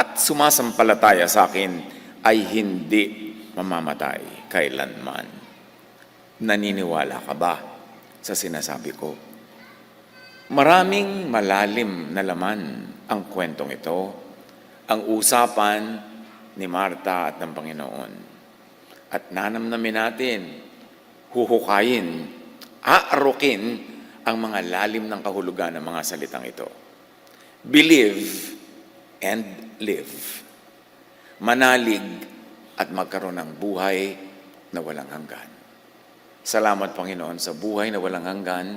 at sumasampalataya sa akin ay hindi mamamatay kailanman. Naniniwala ka ba sa sinasabi ko? Maraming malalim na laman ang kwentong ito, ang usapan ni Marta at ng Panginoon. At nanamnamin natin, huhukayin, aarukin ang mga lalim ng kahulugan ng mga salitang ito. Believe and live. Manalig at magkaroon ng buhay na walang hanggan. Salamat, Panginoon, sa buhay na walang hanggan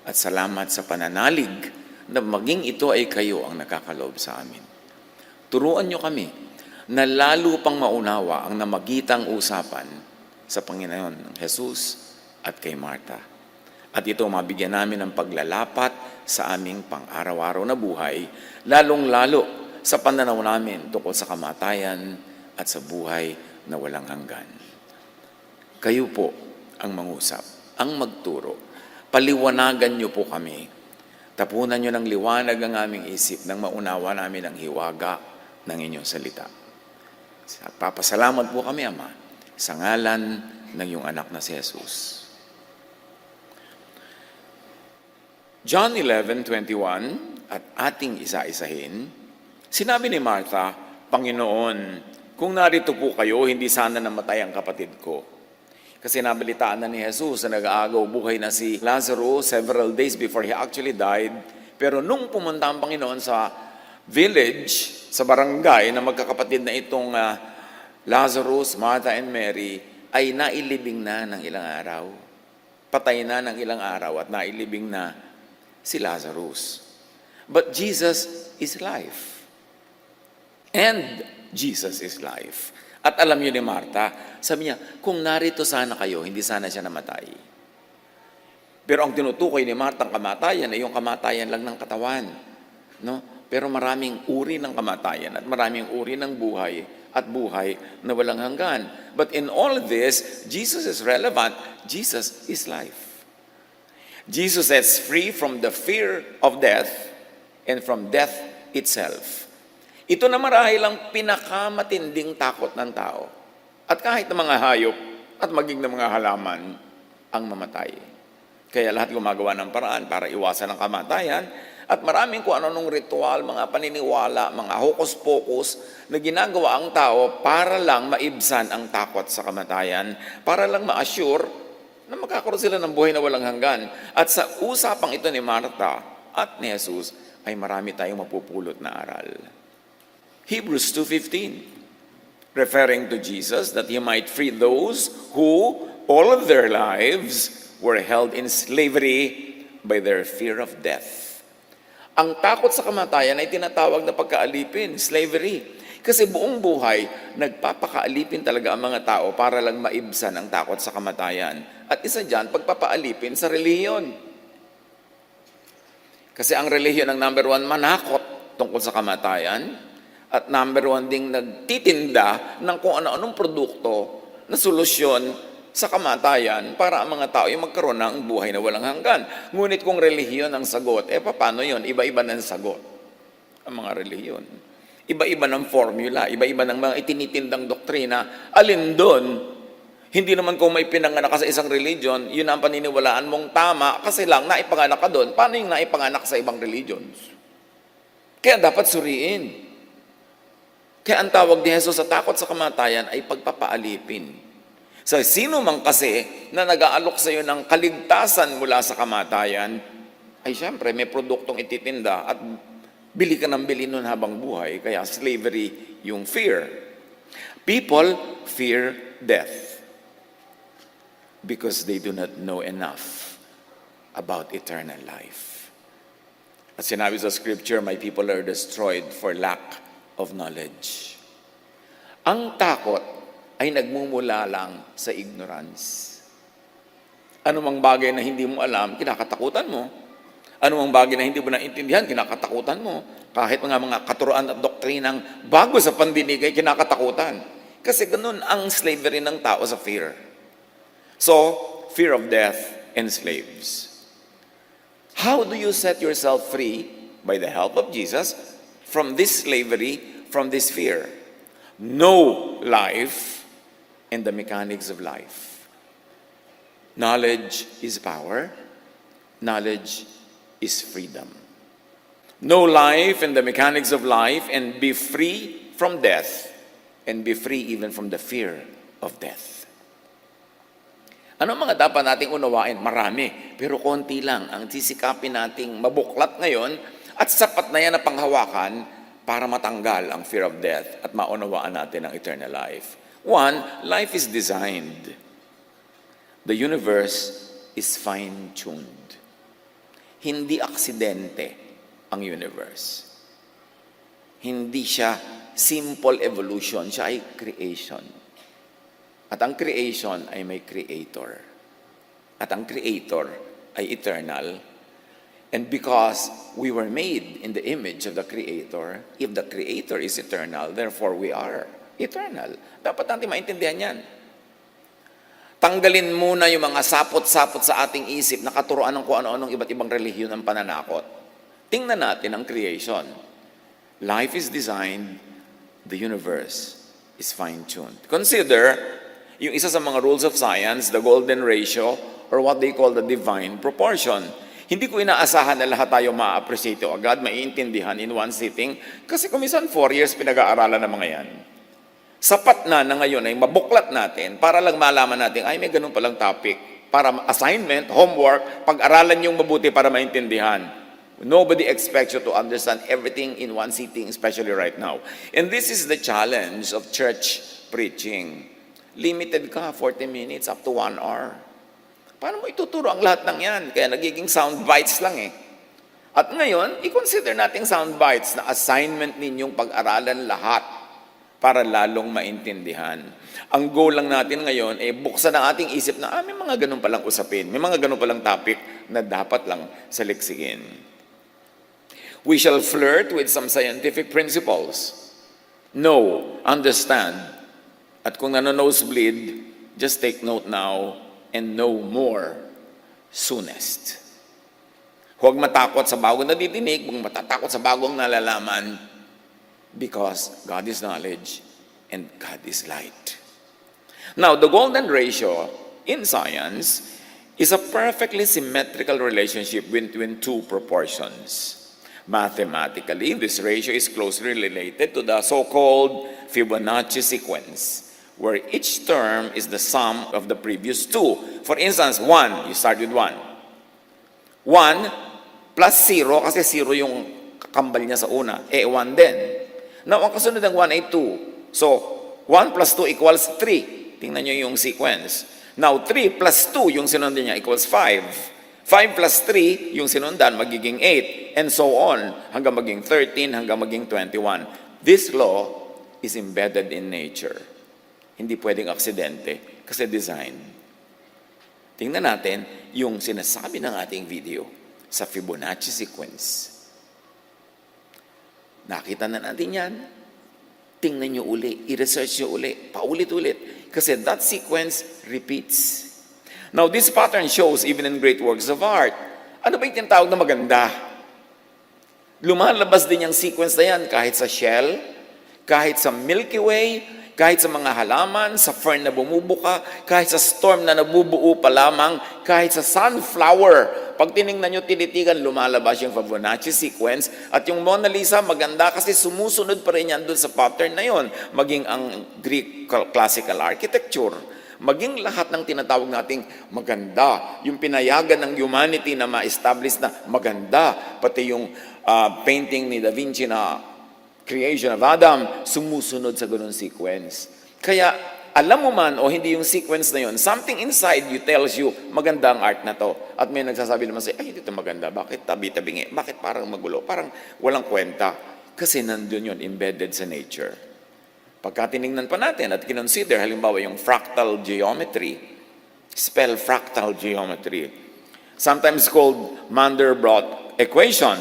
at salamat sa pananalig na maging ito ay kayo ang nakakaloob sa amin. Turuan niyo kami na lalo pang maunawa ang namagitang usapan sa Panginoon ng Jesus at kay Marta. At ito mabigyan namin ng paglalapat sa aming pang-araw-araw na buhay, lalong-lalo sa pananaw namin tungkol sa kamatayan at sa buhay na walang hanggan. Kayo po ang mangusap, ang magturo. Paliwanagan niyo po kami. Tapunan niyo ng liwanag ang aming isip nang maunawa namin ang hiwaga ng inyong salita. At papasalamat po kami, Ama, sa ngalan ng iyong anak na si Jesus. John 11:21 at ating isa-isahin, sinabi ni Martha, Panginoon, kung narito po kayo, hindi sana namatay ang kapatid ko. Kasi nabalitaan na ni Jesus na nag-aagaw buhay na si Lazarus several days before he actually died. Pero nung pumunta ang Panginoon sa village, sa barangay na magkakapatid na itong Lazarus, Martha, and Mary, ay nailibing na ng ilang araw. Patay na ng ilang araw at nailibing na si Lazarus. But Jesus is life. And Jesus is life. At alam niyo ni Martha, sabi niya, kung narito sana kayo, hindi sana siya namatay. Pero ang tinutukoy ni Martha ang kamatayan ay yung kamatayan lang ng katawan. No? Pero maraming uri ng kamatayan at maraming uri ng buhay at buhay na walang hanggan. But in all this, Jesus is relevant. Jesus is life. Jesus sets free from the fear of death and from death itself. Ito na marahil ang pinakamatinding takot ng tao. At kahit ng mga hayop at maging ng mga halaman ang mamatay. Kaya lahat gumagawa ng paraan para iwasan ang kamatayan at maraming kung ano-anong ritual, mga paniniwala, mga hokus-pokus na ginagawa ang tao para lang maibsan ang takot sa kamatayan, para lang ma-assure na magkakaroon sila ng buhay na walang hanggan. At sa usapang ito ni Martha at ni Jesus ay marami tayong mapupulot na aral. Hebrews 2:15, referring to Jesus, that he might free those who all of their lives were held in slavery by their fear of death. Ang takot sa kamatayan ay tinatawag na pagkaalipin, slavery. Kasi buong buhay, nagpapakaalipin talaga ang mga tao para lang maibsan ang takot sa kamatayan. At isa dyan, pagpapaalipin sa relihiyon. Kasi ang relihiyon ang number one manakot tungkol sa kamatayan. At number one ding nagtitinda ng kung ano-anong produkto na solusyon sa kamatayan para ang mga tao ay magkaroon ng buhay na walang hanggan. Ngunit kung relihiyon ang sagot, paano yun? Iba-iba ng sagot ang mga relihiyon. Iba-iba ng formula, iba-iba ng mga itinitindang doktrina. Alin doon? Hindi naman kung may pinanganak ka sa isang religion, yun ang paniniwalaan mong tama kasi lang naipanganak ka doon. Paano yung naipanganak sa ibang religions? Kaya dapat suriin. Kaya ang tawag ni Jesus sa takot sa kamatayan ay pagpapaalipin. So, sino man kasi na nag-aalok sa iyo ng kaligtasan mula sa kamatayan, ay siyempre may produktong ititinda at bili ka ng bili nun habang buhay. Kaya slavery yung fear. People fear death because they do not know enough about eternal life. At sinabi sa scripture, my people are destroyed for lack of knowledge. Ang takot ay nagmumula lang sa ignorance. Anumang bagay na hindi mo alam, kinakatakutan mo. Anumang bagay na hindi mo naintindihan, kinakatakutan mo. Kahit mga katuruan at doktrinang bago sa pandinig ay kinakatakutan. Kasi ganun ang slavery ng tao sa fear. So, fear of death enslaves. How do you set yourself free by the help of Jesus from this slavery from this sphere. Know life and the mechanics of life. Knowledge is power. Knowledge is freedom. Know life and the mechanics of life and be free from death and be free even from the fear of death. Ano mga dapat nating unawain? Marami, pero konti lang ang sisikapin nating mabuklat ngayon at sapat na yan na panghawakan para matanggal ang fear of death at maunawaan natin ang eternal life. One, life is designed. The universe is fine-tuned. Hindi aksidente ang universe. Hindi siya simple evolution, siya ay creation. At ang creation ay may creator. At ang creator ay eternal. And because we were made in the image of the creator, if the creator is eternal, therefore we are eternal. Dapat natin maintindihan yan. Tanggalin muna yung mga sapot-sapot sa ating isip na katuroan ng kung ano-anong iba't ibang relihiyon ng pananakot. Tingnan natin ang creation. Life is designed, the universe is fine-tuned. Consider yung isa sa mga rules of science, the golden ratio, or what they call the divine proportion. Hindi ko inaasahan na lahat tayo ma-appreciate o agad, maiintindihan in one sitting, kasi kumisan 4 years pinag-aaralan ng mga yan. Sapat na ngayon ay mabuklat natin para lang malaman natin, ay may ganun palang topic. Para assignment, homework, pag-aralan yung mabuti para maintindihan. Nobody expects you to understand everything in one sitting, especially right now. And this is the challenge of church preaching. Limited ka, 40 minutes up to 1 hour. Paano mo ituturo ang lahat ng yan? Kaya nagiging sound bites lang eh. At ngayon, i-consider natin sound bites na assignment ninyong pag-aralan lahat para lalong maintindihan. Ang goal lang natin ngayon ay buksan ang ating isip na may mga ganun palang usapin, may mga ganun palang topic na dapat lang saliksikin. We shall flirt with some scientific principles. Know, understand, at kung nano-nosebleed, just take note now and know more soonest. Huwag matakot sa bagong nadidinig, huwag matatakot sa bagong nalalaman because God is knowledge and God is light. Now, the golden ratio in science is a perfectly symmetrical relationship between two proportions. Mathematically, this ratio is closely related to the so-called Fibonacci sequence, where each term is the sum of the previous two. For instance, 1, you start with 1. 1 plus 0, kasi 0 yung kakambal niya sa una, 1 din. Now, ang kasunod ng 1 ay 2. So, 1 plus 2 equals 3. Tingnan nyo yung sequence. Now, 3 plus 2, yung sinundan niya, equals 5. 5 plus 3, yung sinundan, magiging 8. And so on, hanggang maging 13, hanggang maging 21. This law is embedded in nature. Hindi pwedeng aksidente kasi design. Tingnan natin yung sinasabi ng ating video sa Fibonacci sequence. Nakita na natin yan. Tingnan nyo uli, i-research nyo uli, paulit-ulit. Kasi that sequence repeats. Now, this pattern shows even in great works of art. Ano ba yung tinatawag na maganda? Lumalabas din yung sequence na yan kahit sa shell, kahit sa Milky Way, kahit sa mga halaman, sa fern na bumubuka, kahit sa storm na nabubuo pa lamang, kahit sa sunflower. Pag tinignan nyo, tinitigan, lumalabas yung Fibonacci sequence. At yung Mona Lisa, maganda kasi sumusunod pa rin yan doon sa pattern na yon. Maging ang Greek classical architecture. Maging lahat ng tinatawag nating maganda. Yung pinayagan ng humanity na ma-establish na maganda. Pati yung painting ni Da Vinci na creation of Adam, sumusunod sa ganun sequence. Kaya, alam mo man o hindi yung sequence na yun, something inside you tells you, maganda ang art na to. At may nagsasabi naman sa'yo, ay, hindi ito maganda. Bakit tabi-tabingi? Bakit parang magulo? Parang walang kwenta. Kasi nandun yun, embedded sa nature. Pagka tinignan pa natin at kinonsider, halimbawa yung fractal geometry, spell fractal geometry, sometimes called Mandelbrot equation.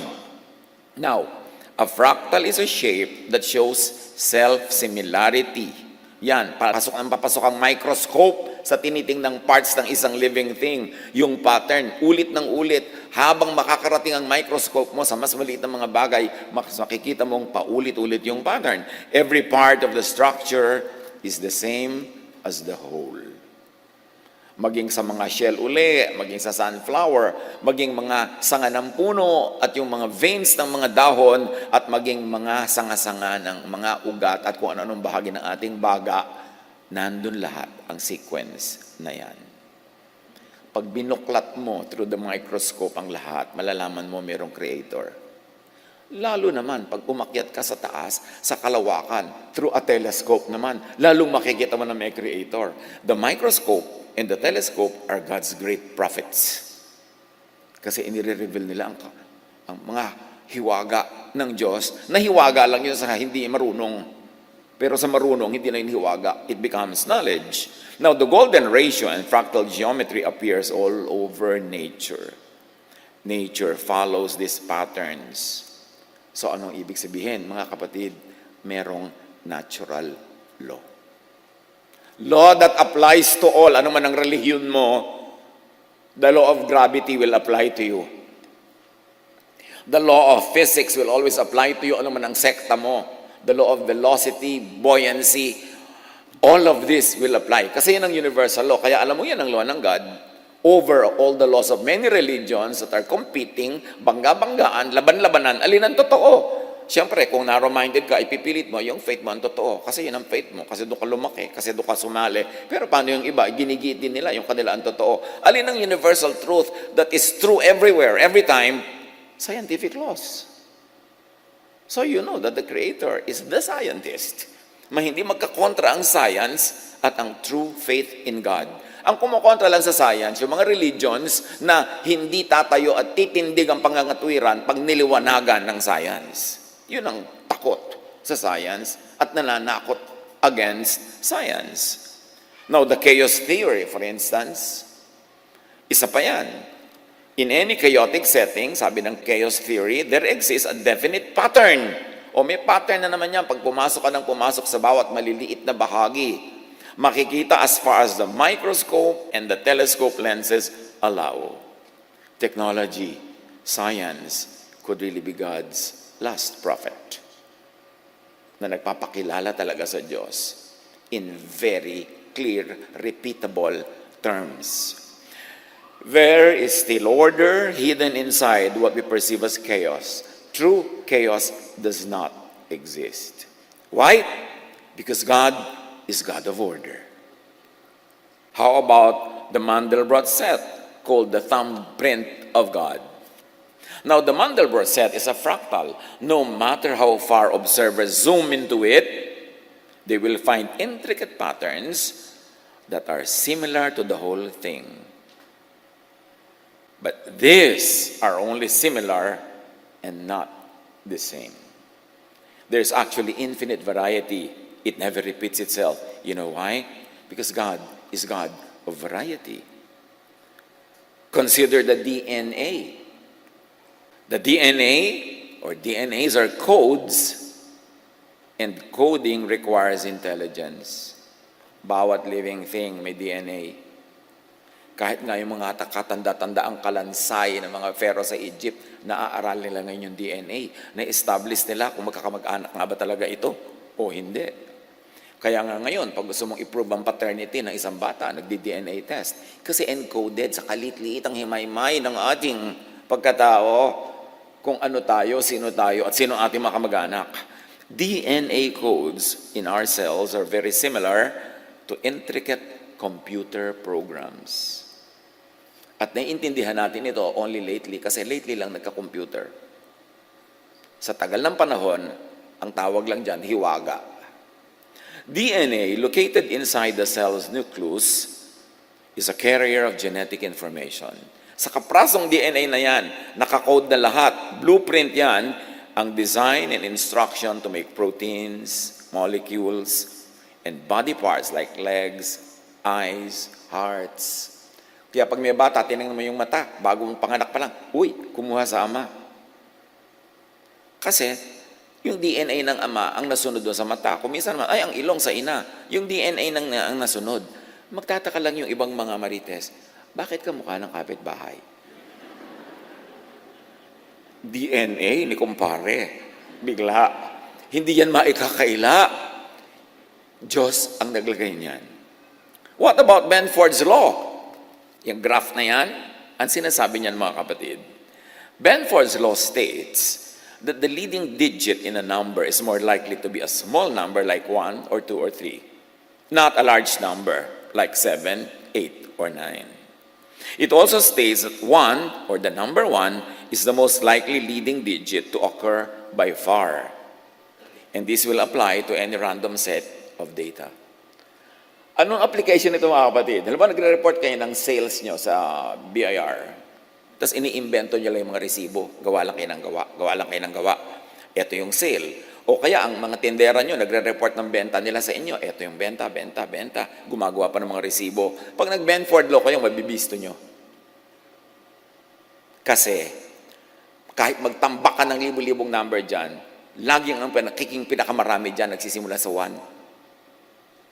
Now, a fractal is a shape that shows self-similarity. Yan, papasok ang microscope sa tinitingnang parts ng isang living thing. Yung pattern, ulit ng ulit, Habang makakarating ang microscope mo sa mas maliit na mga bagay, makikita mong paulit-ulit yung pattern. Every part of the structure is the same as the whole. Maging sa mga shell uli, maging sa sunflower, maging mga sanga ng puno at yung mga veins ng mga dahon at maging mga sanga-sanga ng mga ugat at kung ano-anong bahagi ng ating baga, nandun lahat ang sequence na yan. Pag binuklat mo through the microscope ang lahat, malalaman mo mayroong creator. Lalo naman, pag umakyat ka sa taas, sa kalawakan, through a telescope naman, lalong makikita mo na may creator. The microscope and the telescope are God's great prophets. Kasi inire-reveal nila ang mga hiwaga ng Diyos, na hiwaga lang yun sa hindi marunong. Pero sa marunong, hindi na yun hiwaga. It becomes knowledge. Now, the golden ratio and fractal geometry appears all over nature. Nature follows these patterns. So, anong ibig sabihin? Mga kapatid, merong natural law. Law that applies to all. Ano man ang relihiyon mo, the law of gravity will apply to you. The law of physics will always apply to you. Ano man ang sekta mo. The law of velocity, buoyancy, all of this will apply. Kasi yan ang universal law. Kaya alam mo yan ang law ng God over all the laws of many religions that are competing, bangga-banggaan, laban-labanan, alin ang totoo. Siyempre, kung narrow-minded ka, ipipilit mo, yung faith mo ang totoo. Kasi yun ang faith mo. Kasi doon ka lumaki. Kasi doon ka sumali. Pero paano yung iba? Ginigit din nila yung kanila ang totoo. Alin ang universal truth that is true everywhere, every time? Scientific laws. So you know that the Creator is the scientist. Hindi magkakontra ang science at ang true faith in God. Ang kumukontra lang sa science, yung mga religions na hindi tatayo at titindig ang pangangatwiran pag niliwanagan ng science. Yun ang takot sa science at nananakot against science. Now, the chaos theory, for instance, isa pa yan. In any chaotic setting, sabi ng chaos theory, there exists a definite pattern. O may pattern na naman yan pag pumasok ka ng pumasok sa bawat maliliit na bahagi. Makikita as far as the microscope and the telescope lenses allow. Technology, science could really be God's last prophet na nagpapakilala talaga sa Diyos in very clear, repeatable terms. There is still order hidden inside what we perceive as chaos. True chaos does not exist. Why? Because God is God of order. How about the Mandelbrot set, called the thumbprint of God? Now, the Mandelbrot set is a fractal. No matter how far observers zoom into it, they will find intricate patterns that are similar to the whole thing. But these are only similar and not the same. There's actually infinite variety. It never repeats itself. You know why? Because God is God of variety. Consider the DNA. The DNA or DNAs are codes, and coding requires intelligence. Bawat living thing may DNA. Kahit nga yung mga katanda-tanda ang kalansay ng mga pharaoh sa Egypt, naaaral nila ngayon yung DNA. Na-establish nila kung magkakamag-anak nga ba talaga ito o hindi. Kaya nga ngayon, pag gusto mong i-prove ang paternity ng isang bata, nagdi-DNA test. Kasi encoded sa kalit-liit ang himaymay ng ating pagkatao kung ano tayo, at sino ating mga kamag-anak. DNA codes in our cells are very similar to intricate computer programs. At naiintindihan natin ito only lately kasi lately lang nagka-computer. Sa tagal ng panahon, ang tawag lang dyan, hiwaga. DNA, located inside the cell's nucleus, is a carrier of genetic information. Sa kaprasong DNA na yan, nakakode na lahat, blueprint yan, ang design and instruction to make proteins, molecules, and body parts like legs, eyes, hearts. Kaya pag may bata, tinignan mo yung mata, bago mong panganak pa lang, uy, kumuha sa ama. Kasi, yung DNA ng ama ang nasunod doon sa mata. Kung minsan naman, ay, ang ilong sa ina. Yung DNA ang nasunod. Magtataka lang yung ibang mga marites, bakit ka mukha ng kapitbahay? DNA ni kumpare. Bigla. Hindi yan maikakaila. Diyos ang naglagay niyan. What about Benford's Law? Yung graph na yan, ang sinasabi niyan mga kapatid. Benford's Law states that the leading digit in a number is more likely to be a small number like 1 or 2 or 3, not a large number like 7, 8, or 9. It also states that 1, or the number 1, is the most likely leading digit to occur by far. And this will apply to any random set of data. Anong application nito mga kapatid? Halimbawa, nagre-report kayo ng sales nyo sa BIR. Tapos iniimbento nyo lang yung mga resibo. Gawa lang kayo ng gawa. Gawa lang kayo ng gawa. Ito yung sale. O kaya ang mga tindera nyo, nagre-report ng benta nila sa inyo. Ito yung benta, benta, benta. Gumagawa pa ng mga resibo. Pag nag-Benford Law kayo, mabibisto nyo. Kasi, kahit magtambak ka ng libu-libong number dyan, lagi ang pinakamarami dyan, nagsisimula sa 1.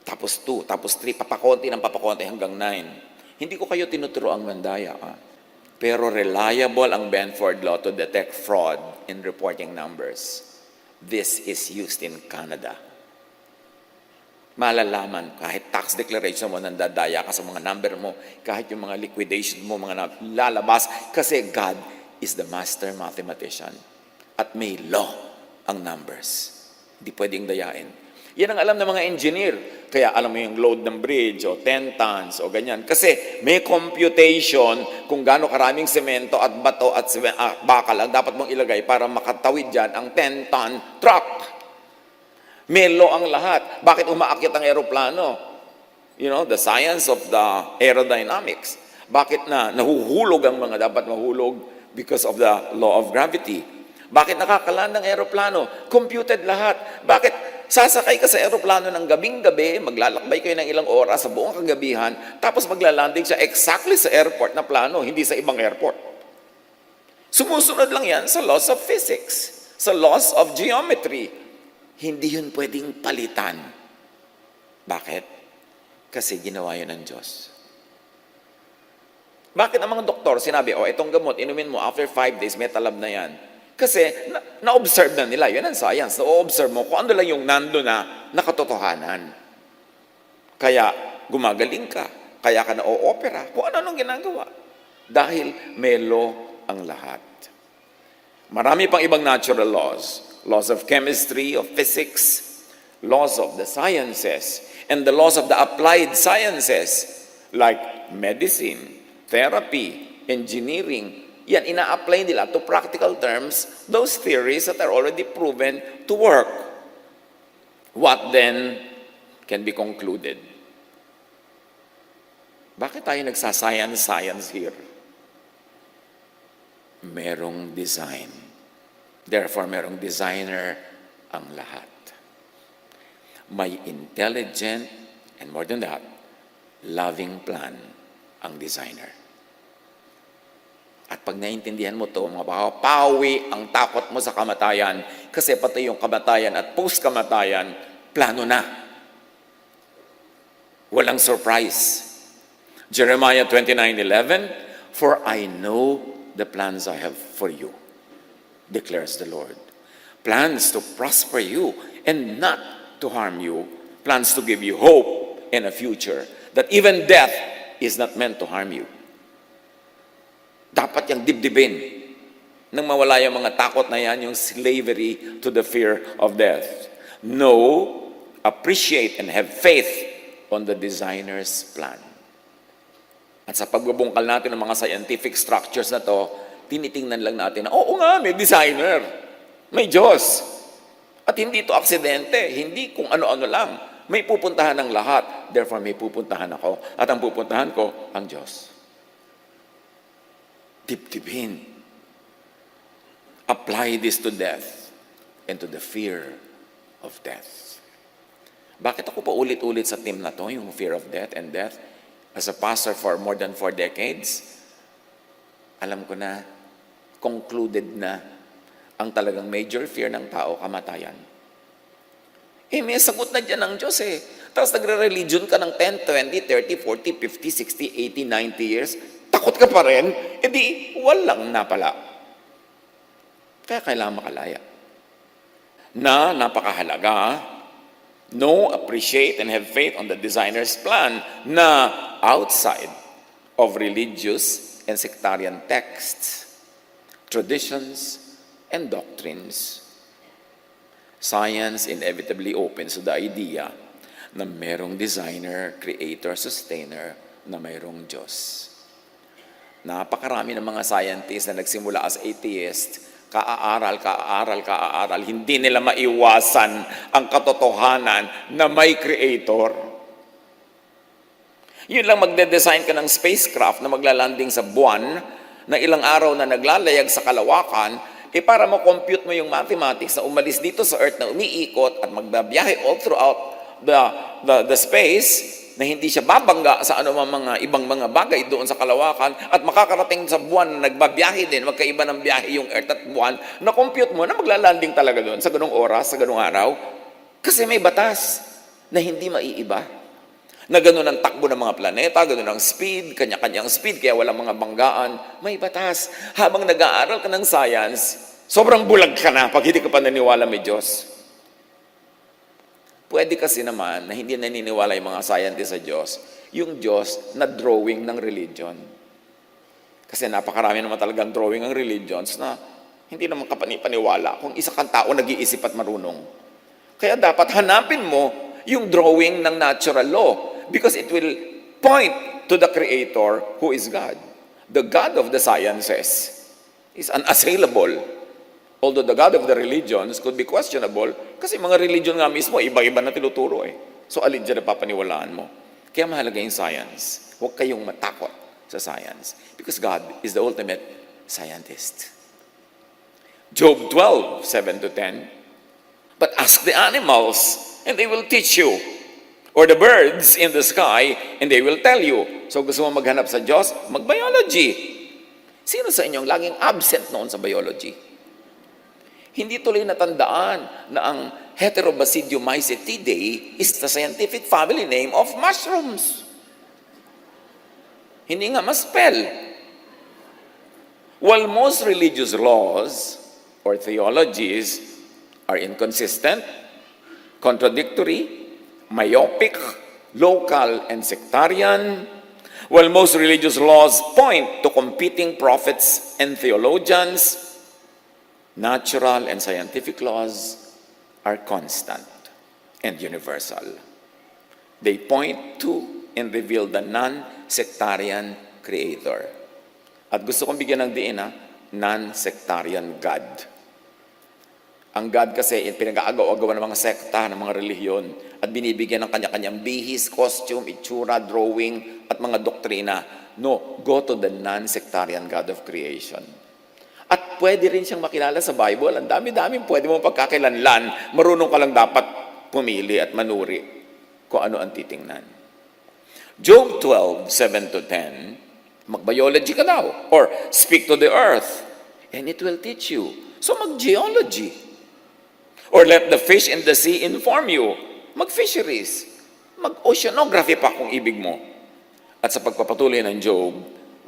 Tapos 2, tapos 3, papakonti ng papakonti hanggang 9. Hindi ko kayo tinuturo ang mandaya. Pero reliable ang Benford Law to detect fraud in reporting numbers. This is used in Canada. Malalaman, kahit tax declaration mo, nandadaya ka sa mga number mo, kahit yung mga liquidation mo, mga lalabas, kasi God is the master mathematician. At may law ang numbers. Hindi pwedeng dayain. Yan ang alam ng mga engineer. Kaya alam mo yung load ng bridge o 10 tons o ganyan. Kasi may computation kung gaano karaming semento at bato at bakal ang dapat mong ilagay para makatawid dyan ang 10-ton truck. May law ang lahat. Bakit umaakyat ang aeroplano? You know, the science of the aerodynamics. Bakit nahuhulog ang mga dapat mahulog? Because of the law of gravity. Bakit nakakaland ng aeroplano? Computed lahat. Bakit sasakay ka sa aeroplano ng gabing-gabi, maglalakbay kayo ng ilang oras sa buong kagabihan, tapos maglalanding siya exactly sa airport na plano, hindi sa ibang airport. Sumusunod lang yan sa laws of physics, sa laws of geometry. Hindi yun pwedeng palitan. Bakit? Kasi ginawa yun ng Diyos. Bakit ang mga doktor sinabi, itong gamot, inumin mo, after 5 days, may talab na yan. Kasi na-observe na nila. Yun ang science. Na-observe mo kung ano lang yung nando na nakatotohanan. Kaya gumagaling ka. Kaya ka na-o-opera. Kung ano-anong ginagawa. Dahil may law ang lahat. Marami pang ibang natural laws. Laws of chemistry, of physics, laws of the sciences, and the laws of the applied sciences like medicine, therapy, engineering. Yan, ina-apply nila to practical terms those theories that are already proven to work. What then can be concluded? Bakit tayo nagsascience here? Merong design. Therefore, merong designer ang lahat. May intelligent, and more than that, loving plan ang designer. At pag naintindihan mo ito, mga pawi ang takot mo sa kamatayan kasi pati yung kamatayan at post-kamatayan, plano na. Walang surprise. Jeremiah 29:11, "For I know the plans I have for you, declares the Lord. Plans to prosper you and not to harm you. Plans to give you hope and a future. That even death is not meant to harm you." Dapat yung dibdibin nang mawala yung mga takot na yan, yung slavery to the fear of death. Know, appreciate, and have faith on the designer's plan. At sa pagbubungkal natin ng mga scientific structures na to, tinitingnan lang natin na, oo nga, may designer, may Diyos. At hindi ito aksidente, hindi kung ano-ano lang. May pupuntahan ng lahat, therefore may pupuntahan ako. At ang pupuntahan ko, ang Diyos. Dibdibin. Apply this to death and to the fear of death. Bakit ako pa ulit-ulit sa team na to, yung fear of death and death? As a pastor for more than 4 decades, alam ko na, concluded na ang talagang major fear ng tao, kamatayan. May sagot na dyan ng Diyos eh. Tapos nagre-religion ka ng 10, 20, 30, 40, 50, 60, 80, 90 years, takot ka pa rin, edi walang napala. Kaya kailangan makalaya. Na napakahalaga, know, appreciate, and have faith on the designer's plan na outside of religious and sectarian texts, traditions, and doctrines. Science inevitably opens to the idea na merong designer, creator, sustainer, na mayroong Diyos. Napakarami ng mga scientists na nagsimula as atheist, kaaral, hindi nila maiwasan ang katotohanan na may creator. Yun lang magde-design ka ng spacecraft na maglalanding sa buwan, na ilang araw na naglalayag sa kalawakan, para makompute mo yung mathematics na umalis dito sa Earth na umiikot at magbabiyahe all throughout the space, na hindi siya babangga sa anumang mga ibang mga bagay doon sa kalawakan, at makakarating sa buwan na nagbabiyahe din, magkaiba ng biyahe yung Earth at buwan, na-compute mo na maglalanding talaga doon sa ganung oras, sa ganung araw. Kasi may batas na hindi maiiba. Na ganun ang takbo ng mga planeta, ganun ang speed, kanya-kanyang speed, kaya walang mga banggaan. May batas. Habang nag-aaral ka ng science, sobrang bulag ka na pag hindi ka pa naniwala may Diyos. Pwede kasi naman na hindi naniniwala yung mga scientists sa Diyos, yung Diyos na drawing ng religion. Kasi napakarami naman talagang drawing ng religions na hindi naman kapani-paniwala kung isa kang tao nag-iisip at marunong. Kaya dapat hanapin mo yung drawing ng natural law because it will point to the Creator who is God. The God of the sciences is unassailable. Although the God of the religions could be questionable, kasi mga religion nga mismo, iba-iba na tinuturo eh. So alin dyan na papaniwalaan mo? Kaya mahalaga yung science. Huwag kayong matakot sa science. Because God is the ultimate scientist. Job 12, 7-10. But ask the animals, and they will teach you. Or the birds in the sky, and they will tell you. So gusto mo maghanap sa Diyos? Mag-biology. Sino sa inyong laging absent noon sa biology? Hindi tuloy natandaan na ang Heterobasidiomycetidae is the scientific family name of mushrooms. Hindi nga ma-spell. While most religious laws or theologies are inconsistent, contradictory, myopic, local, and sectarian, while most religious laws point to competing prophets and theologians, natural and scientific laws are constant and universal. They point to and reveal the non-sectarian Creator. At gusto kong bigyan ng diin non-sectarian God. Ang God kasi pinag-aagaw-agawan ng mga sekta, ng mga relihiyon, at binibigyan ng kanya-kanyang bihis, costume, itsura, drawing, at mga doktrina. No, go to the non-sectarian God of creation. At pwede rin siyang makilala sa Bible. Ang dami-dami pwede mo pagkakilanlan. Marunong ka lang dapat pumili at manuri kung ano ang titingnan. Job 12, 7-10, mag-biology ka daw. Or speak to the earth, and it will teach you. So mag-geology. Or let the fish in the sea inform you. Mag-fisheries. Mag-oceanography pa kung ibig mo. At sa pagpapatuloy ng Job,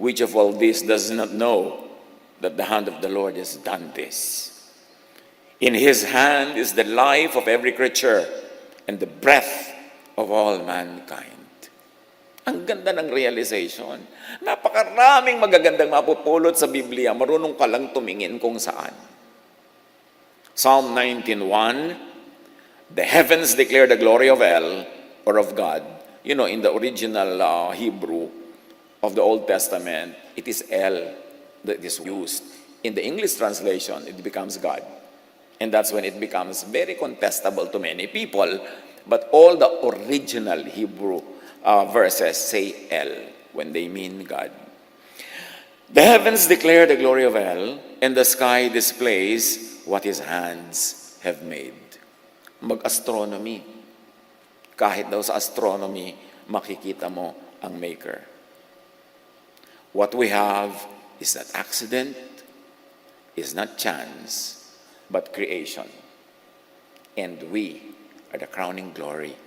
which of all this does not know that the hand of the Lord has done this? In His hand is the life of every creature and the breath of all mankind. Ang ganda ng realization. Napakaraming magagandang mapupulot sa Biblia. Marunong ka lang tumingin kung saan. Psalm 19:1, the heavens declare the glory of El, or of God. You know, in the original Hebrew of the Old Testament, it is El that is used. In the English translation, it becomes God. And that's when it becomes very contestable to many people. But all the original Hebrew verses say El when they mean God. The heavens declare the glory of El, and the sky displays what His hands have made. Mag-astronomy. Kahit daw sa astronomy, makikita mo ang Maker. What we have is not accident, is not chance, but creation. And we are the crowning glory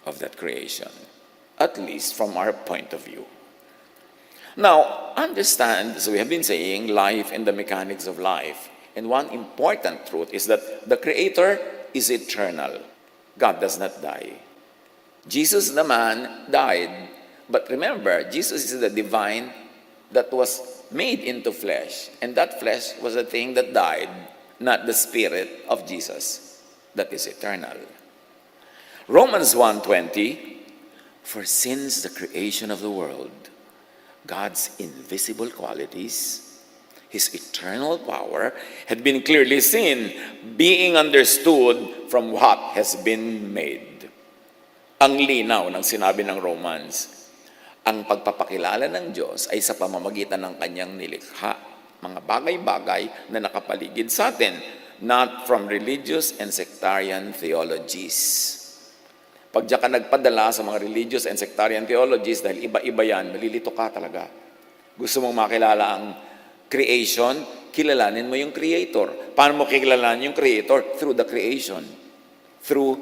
of that creation, at least from our point of view. Now, understand, as we have been saying, life and the mechanics of life. And one important truth is that the Creator is eternal. God does not die. Jesus naman died. But remember, Jesus is the divine that was made into flesh. And that flesh was a thing that died, not the spirit of Jesus that is eternal. Romans 1:20, for since the creation of the world, God's invisible qualities, His eternal power, had been clearly seen, being understood from what has been made. Ang linaw ng sinabi ng Romans, ang pagpapakilala ng Diyos ay sa pamamagitan ng Kanyang nilikha, mga bagay-bagay na nakapaligid sa atin, not from religious and sectarian theologies. Pag diyan ka nagpadala sa mga religious and sectarian theologies, dahil iba-iba yan, malilito ka talaga. Gusto mong makilala ang creation, kilalanin mo yung Creator. Paano mo kilalanin yung Creator? Through the creation. Through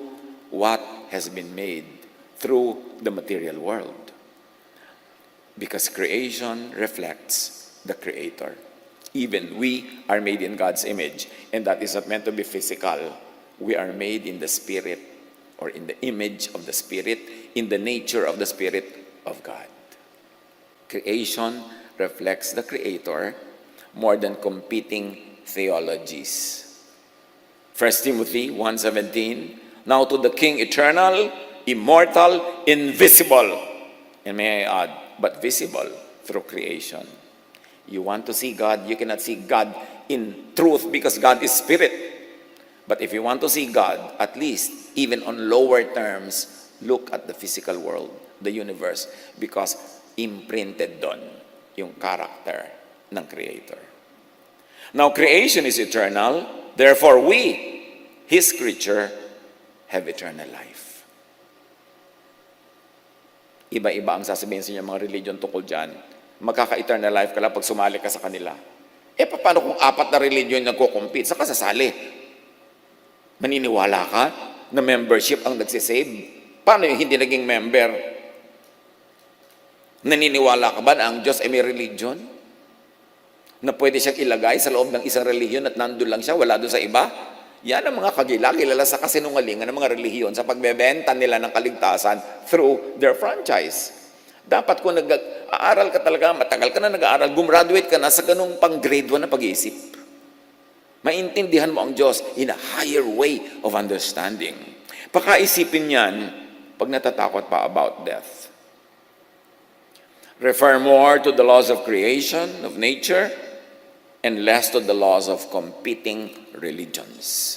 what has been made. Through the material world. Because creation reflects the Creator. Even we are made in God's image. And that is not meant to be physical. We are made in the Spirit, or in the image of the Spirit, in the nature of the Spirit of God. Creation reflects the Creator more than competing theologies. 1 Timothy 1:17, now to the King eternal, immortal, invisible, and may I add, but visible through creation. You want to see God, you cannot see God in truth because God is Spirit. But if you want to see God, at least, even on lower terms, look at the physical world, the universe, because imprinted doon yung character ng Creator. Now, creation is eternal, therefore we, His creature, have eternal life. Iba-iba ang sasabihin sa inyo mga religion tungkol dyan. Magkaka-eternal life ka lang pag sumali ka sa kanila. Paano kung 4 na religion nagko-compete? Saan ka sasali? Maniniwala ka na membership ang nagsisave? Paano yung hindi naging member? Naniniwala ka ba na ang Diyos ay may religion? Na pwede siyang ilagay sa loob ng isang relihiyon at nandun lang siya, wala doon sa iba? Yan ang mga kilala sa kasinungalingan ng mga relihiyon sa pagbebenta nila ng kaligtasan through their franchise. Dapat kung nag-aaral ka talaga, matagal ka na nag-aaral, gumraduate ka na sa ganung pang grade 1 na pag-iisip. Maintindihan mo ang Diyos in a higher way of understanding. Pakaisipin yan pag natatakot pa about death. Refer more to the laws of creation, of nature, and less to the laws of competing religions.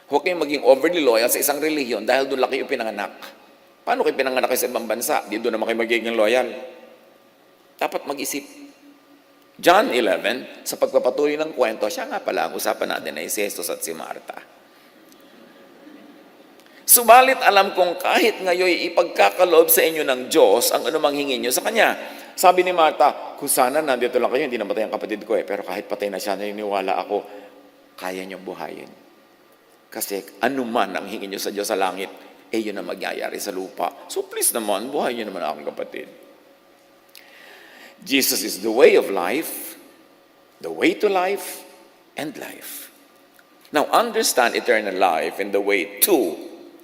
Huwag kayong maging overly loyal sa isang relihiyon dahil doon lang kayo pinanganak. Paano kayo pinanganak sa ibang bansa? Di doon naman kayo magiging loyal. Dapat mag-isip. John 11, sa pagpapatuloy ng kwento, siya nga pala ang usapan natin ay si Jesus at si Marta. Subalit alam kong kahit ngayon ipagkakaloob sa inyo ng Diyos ang anumang hingin nyo sa Kanya. Sabi ni Marta, kung sana nandito lang kayo, hindi namatay ang kapatid ko pero kahit patay na siya, naniniwala ako, kaya niyong buhayin. Kasi anuman ang hingin nyo sa Diyos sa langit, yun ang magyayari sa lupa. So please naman, buhayin nyo naman aking kapatid. Jesus is the way of life, the way to life, and life. Now, understand eternal life and the way to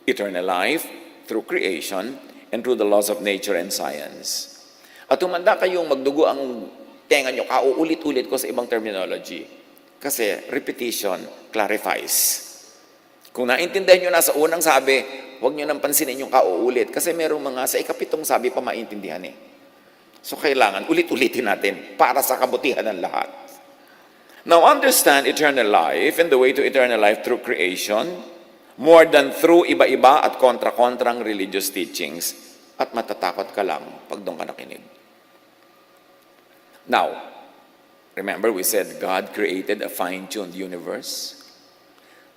eternal life through creation and through the laws of nature and science. At tumanda kayong magdugo ang tenga nyo, kauulit-ulit ko sa ibang terminology. Kasi repetition clarifies. Kung naintindihan nyo na sa unang sabi, huwag nyo nang pansinin yung kauulit. Kasi merong mga sa ikapitong sabi pa maintindihan eh. So kailangan ulit-ulitin natin para sa kabutihan ng lahat. Now understand eternal life and the way to eternal life through creation more than through iba-iba at kontra-kontrang religious teachings at matatakot ka lang pag doon ka nakinig. Now, remember we said God created a fine-tuned universe.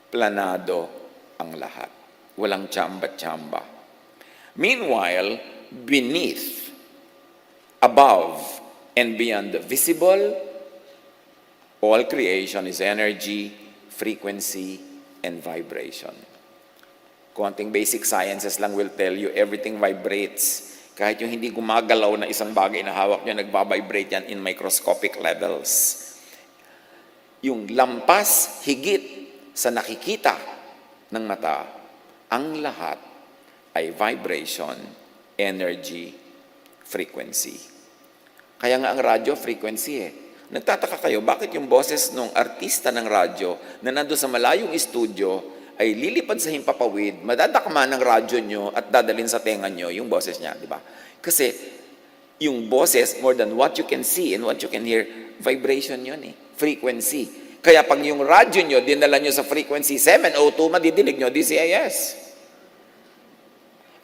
Planado ang lahat. Walang tsamba-tsamba. Meanwhile, beneath, above, and beyond the visible, all creation is energy, frequency, and vibration. Konting basic sciences lang will tell you everything vibrates. Kahit yung hindi gumagalaw na isang bagay na hawak nyo, nagbabibrate yan in microscopic levels. yung lampas higit sa nakikita ng mata, ang lahat ay vibration, energy, frequency. Kaya nga ang radyo, frequency eh. Nagtataka kayo, bakit yung boses ng artista ng radyo na nandun sa malayong studio ay lilipad sa himpapawid, madadakma ng radyo nyo at dadalhin sa tenga nyo yung boses niya, di ba? Kasi yung boses, more than what you can see and what you can hear, vibration yun eh, frequency. Kaya pag yung radyo nyo, dinala nyo sa frequency 702, madidinig nyo DCIS.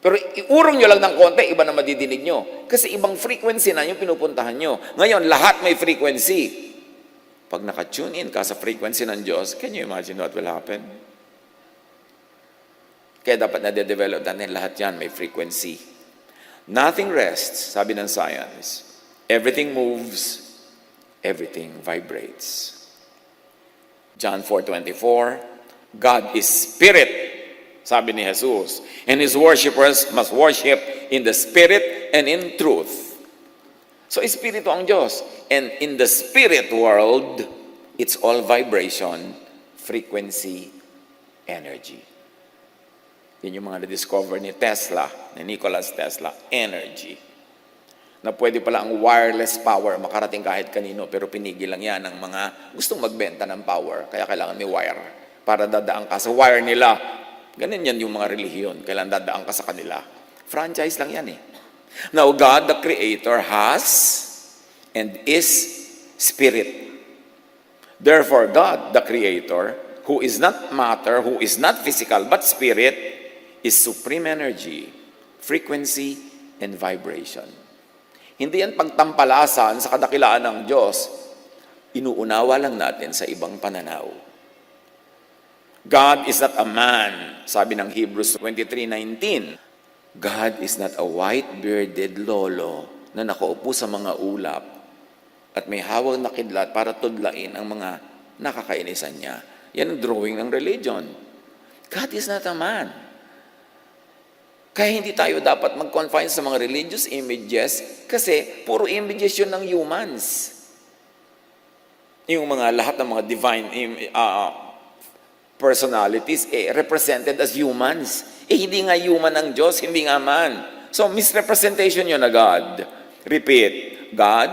Pero iurong nyo lang ng konti, iba na madidinig nyo. Kasi ibang frequency na yung pinupuntahan nyo. Ngayon, lahat may frequency. Pag naka-tune in ka sa frequency ng Diyos, can you imagine what will happen? Kaya dapat na-develop natin lahat yan, may frequency. Nothing rests, sabi ng science. Everything moves, everything vibrates. John 4:24, God is spirit, sabi ni Jesus, and His worshipers must worship in the Spirit and in truth. So, Espiritu ang Diyos. And in the spirit world, it's all vibration, frequency, energy. Yun yung mga na-discover ni Tesla, ni Nikola Tesla, energy. Na pwede pala ang wireless power makarating kahit kanino, pero pinigil lang yan ng mga gustong magbenta ng power. Kaya kailangan may wire para dadaan ka sa wire nila. Ganun yan yung mga relihiyon. Kailangan dadaan ka sa kanila. Franchise lang yan eh. Now, God, the Creator, has and is Spirit. Therefore, God, the Creator, who is not matter, who is not physical, but Spirit, is supreme energy, frequency, and vibration. Hindi yan pagtampalasan sa kadakilaan ng Diyos. Inuunawa lang natin sa ibang pananaw. God is not a man, sabi ng Hebrews 23:19. God is not a white-bearded lolo na nakaupo sa mga ulap at may hawak na kidlat para tudlain ang mga nakakainisan niya. Yan ang drawing ng religion. God is not a man. Kaya hindi tayo dapat mag-confine sa mga religious images kasi puro images yun ng humans. Yung mga lahat ng mga divine personalities represented as humans. Hindi nga human ang Diyos, hindi nga man. So misrepresentation yun na God. Repeat, God,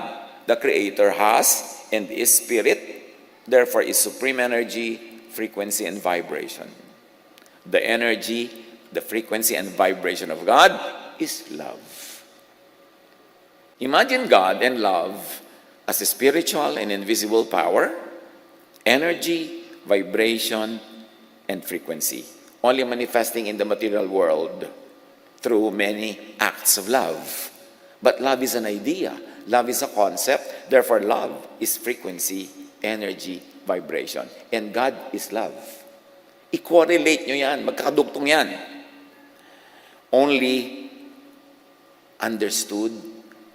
the Creator, has and is Spirit, therefore is supreme energy, frequency, and vibration. The energy, the frequency and vibration of God is love. Imagine God and love as a spiritual and invisible power, energy, vibration, and frequency, only manifesting in the material world through many acts of love. But love is an idea. Love is a concept. Therefore, love is frequency, energy, vibration. And God is love. I-correlate nyo yan. Magkakadugtong yan. Only understood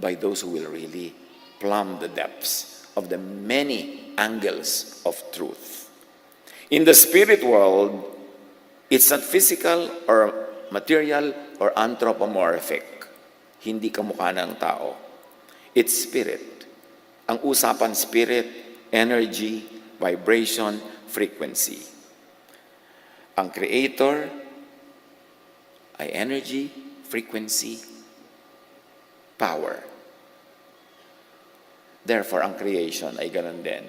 by those who will really plumb the depths of the many angles of truth. In the spirit world, it's not physical or material or anthropomorphic. Hindi kamukha ng tao. It's spirit. Ang usapan spirit, energy, vibration, frequency. Ang creator ay energy, frequency, power. Therefore, ang creation ay ganun din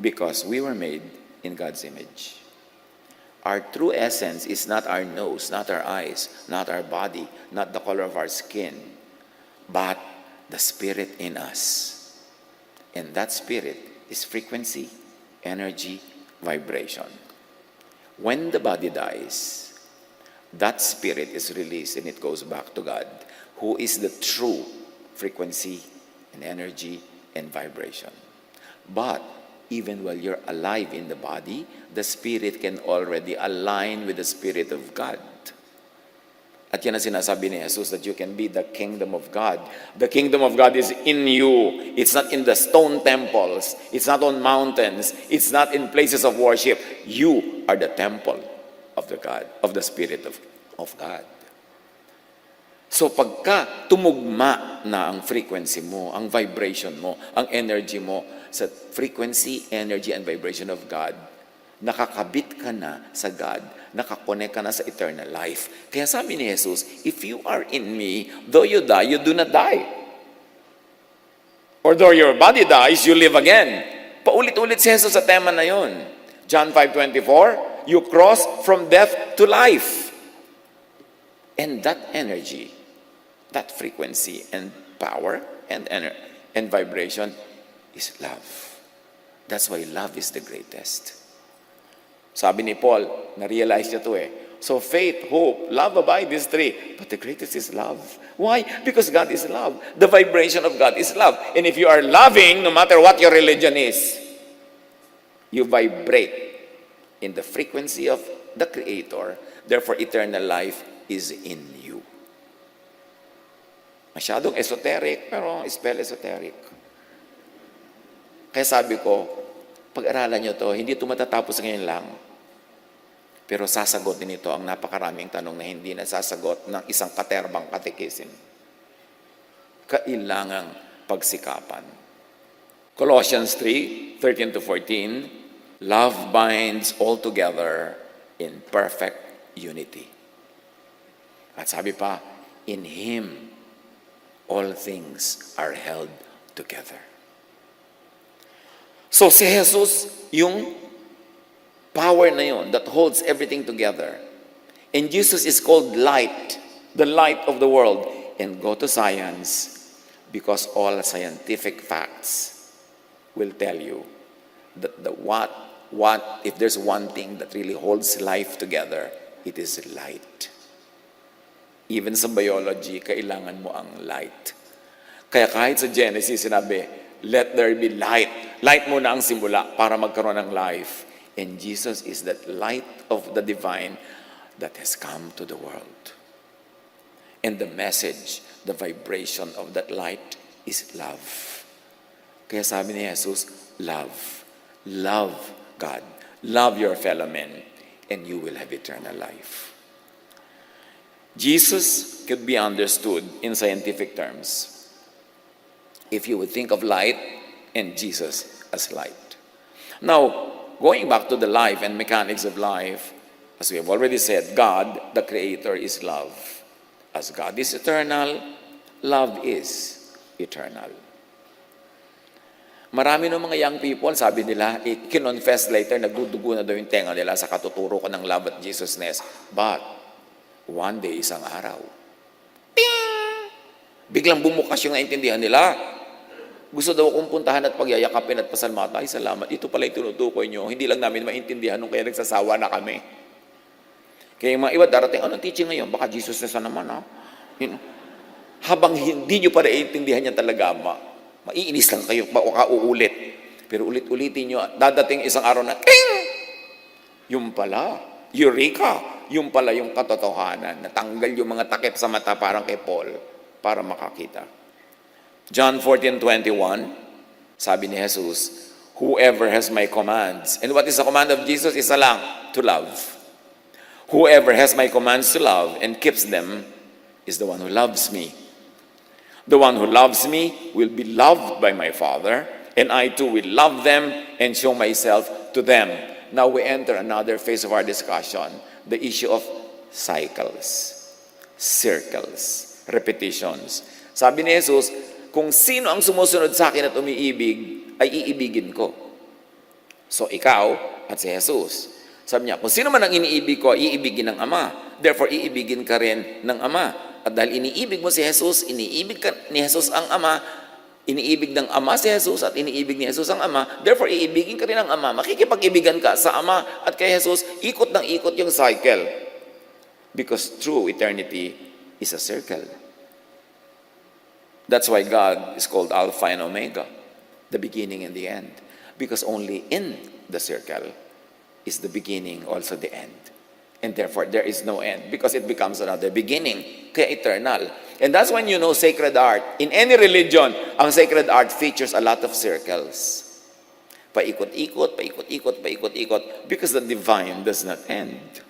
because we were made in God's image. Our true essence is not our nose, not our eyes, not our body, not the color of our skin, but the spirit in us. And that spirit is frequency, energy, vibration. When the body dies, that spirit is released and it goes back to God, who is the true frequency and energy and vibration. But even while you're alive in the body, the spirit can already align with the Spirit of God. At yan ang sinasabi ni Jesus, that you can be the kingdom of God. The kingdom of God is in you. It's not in the stone temples. It's not on mountains. It's not in places of worship. You are the temple of the God, of the Spirit of God. So pagka tumugma na ang frequency mo, ang vibration mo, ang energy mo sa frequency, energy, and vibration of God, nakakabit ka na sa God, nakakonek ka na sa eternal life. Kaya sabi ni Jesus, if you are in me, though you die, you do not die. Or though your body dies, you live again. Paulit-ulit si Jesus sa tema na yon. John 5:24, you cross from death to life. And that energy, that frequency and power and vibration is love. That's why love is the greatest. Sabi ni Paul, na-realize niya to So faith, hope, love abide, these three. But the greatest is love. Why? Because God is love. The vibration of God is love. And if you are loving, no matter what your religion is, you vibrate in the frequency of the Creator. Therefore, eternal life is in you. Masyadong esoteric, pero spell esoteric. Kaya sabi ko, pag-aralan nyo to, hindi ito matatapos ngayon lang. Pero sasagot din ito ang napakaraming tanong na hindi nasasagot ng isang katerbang katekisim. Kailangang pagsikapan. Colossians 3:13-14, love binds all together in perfect unity. At sabi pa, in Him, all things are held together. So si Jesus, yung power na yun that holds everything together. And Jesus is called light, the light of the world. And go to science, because all scientific facts will tell you that if there's one thing that really holds life together, it is light. Even sa biology, kailangan mo ang light. Kaya kahit sa Genesis, sinabi, let there be light. Light muna ang simula para magkaroon ng life. And Jesus is that light of the divine that has come to the world. And the message, the vibration of that light is love. Kaya sabi ni Jesus, love. Love God. Love your fellow men, and you will have eternal life. Jesus could be understood in scientific terms if you would think of light and Jesus as light. Now, going back to the life and mechanics of life, as we have already said, God, the Creator, is love. As God is eternal, love is eternal. Marami ng mga young people, sabi nila, kinonfess later, nagdudugo na daw yung tenga nila sa katuturo ko ng love at Jesusness. But, one day, isang araw, ping! Biglang bumukas yung naintindihan nila. Gusto daw akong puntahan at pagyayakapin at pasalamatan. Ay, salamat. Ito pala yung tinutukoy nyo. Hindi lang namin maintindihan nung kaya nagsasawa na kami. Kaya yung mga iba darating, anong teaching ngayon? Baka Jesus na naman, ha? Habang hindi nyo pa naiintindihan yan talaga, maiinis lang kayo, baka uulit. Pero ulit-ulitin nyo, dadating isang araw na, ting! Yung pala, eureka! Yung pala yung katotohanan. Natanggal yung mga takip sa mata parang kay Paul para makakita. John 14:21, sabi ni Jesus, whoever has my commands. And what is the command of Jesus? Isa lang, to love. Whoever has my commands to love and keeps them is the one who loves me. The one who loves me will be loved by my Father, and I too will love them and show myself to them. Now we enter another phase of our discussion, the issue of cycles, circles, repetitions. Sabi ni Jesus, kung sino ang sumusunod sa akin at umiibig, ay iibigin ko. So ikaw at si Jesus. Sabi niya, kung sino man ang iniibig ko, iibigin ng Ama. Therefore, iibigin ka rin ng Ama. At dahil iniibig mo si Jesus, iniibig ka ni Jesus ang Ama, iniibig ng Ama si Jesus at iniibig ni Jesus ang Ama, therefore, iibigin ka rin ng Ama. Makikipag-ibigan ka sa Ama at kay Jesus, ikot ng ikot yung cycle. Because true eternity is a circle. That's why God is called Alpha and Omega, the beginning and the end. Because only in the circle is the beginning, also the end. And therefore, there is no end because it becomes another beginning, kaya eternal. And that's when you know sacred art. In any religion, ang sacred art features a lot of circles. Paikot-ikot, paikot-ikot, paikot-ikot, because the divine does not end.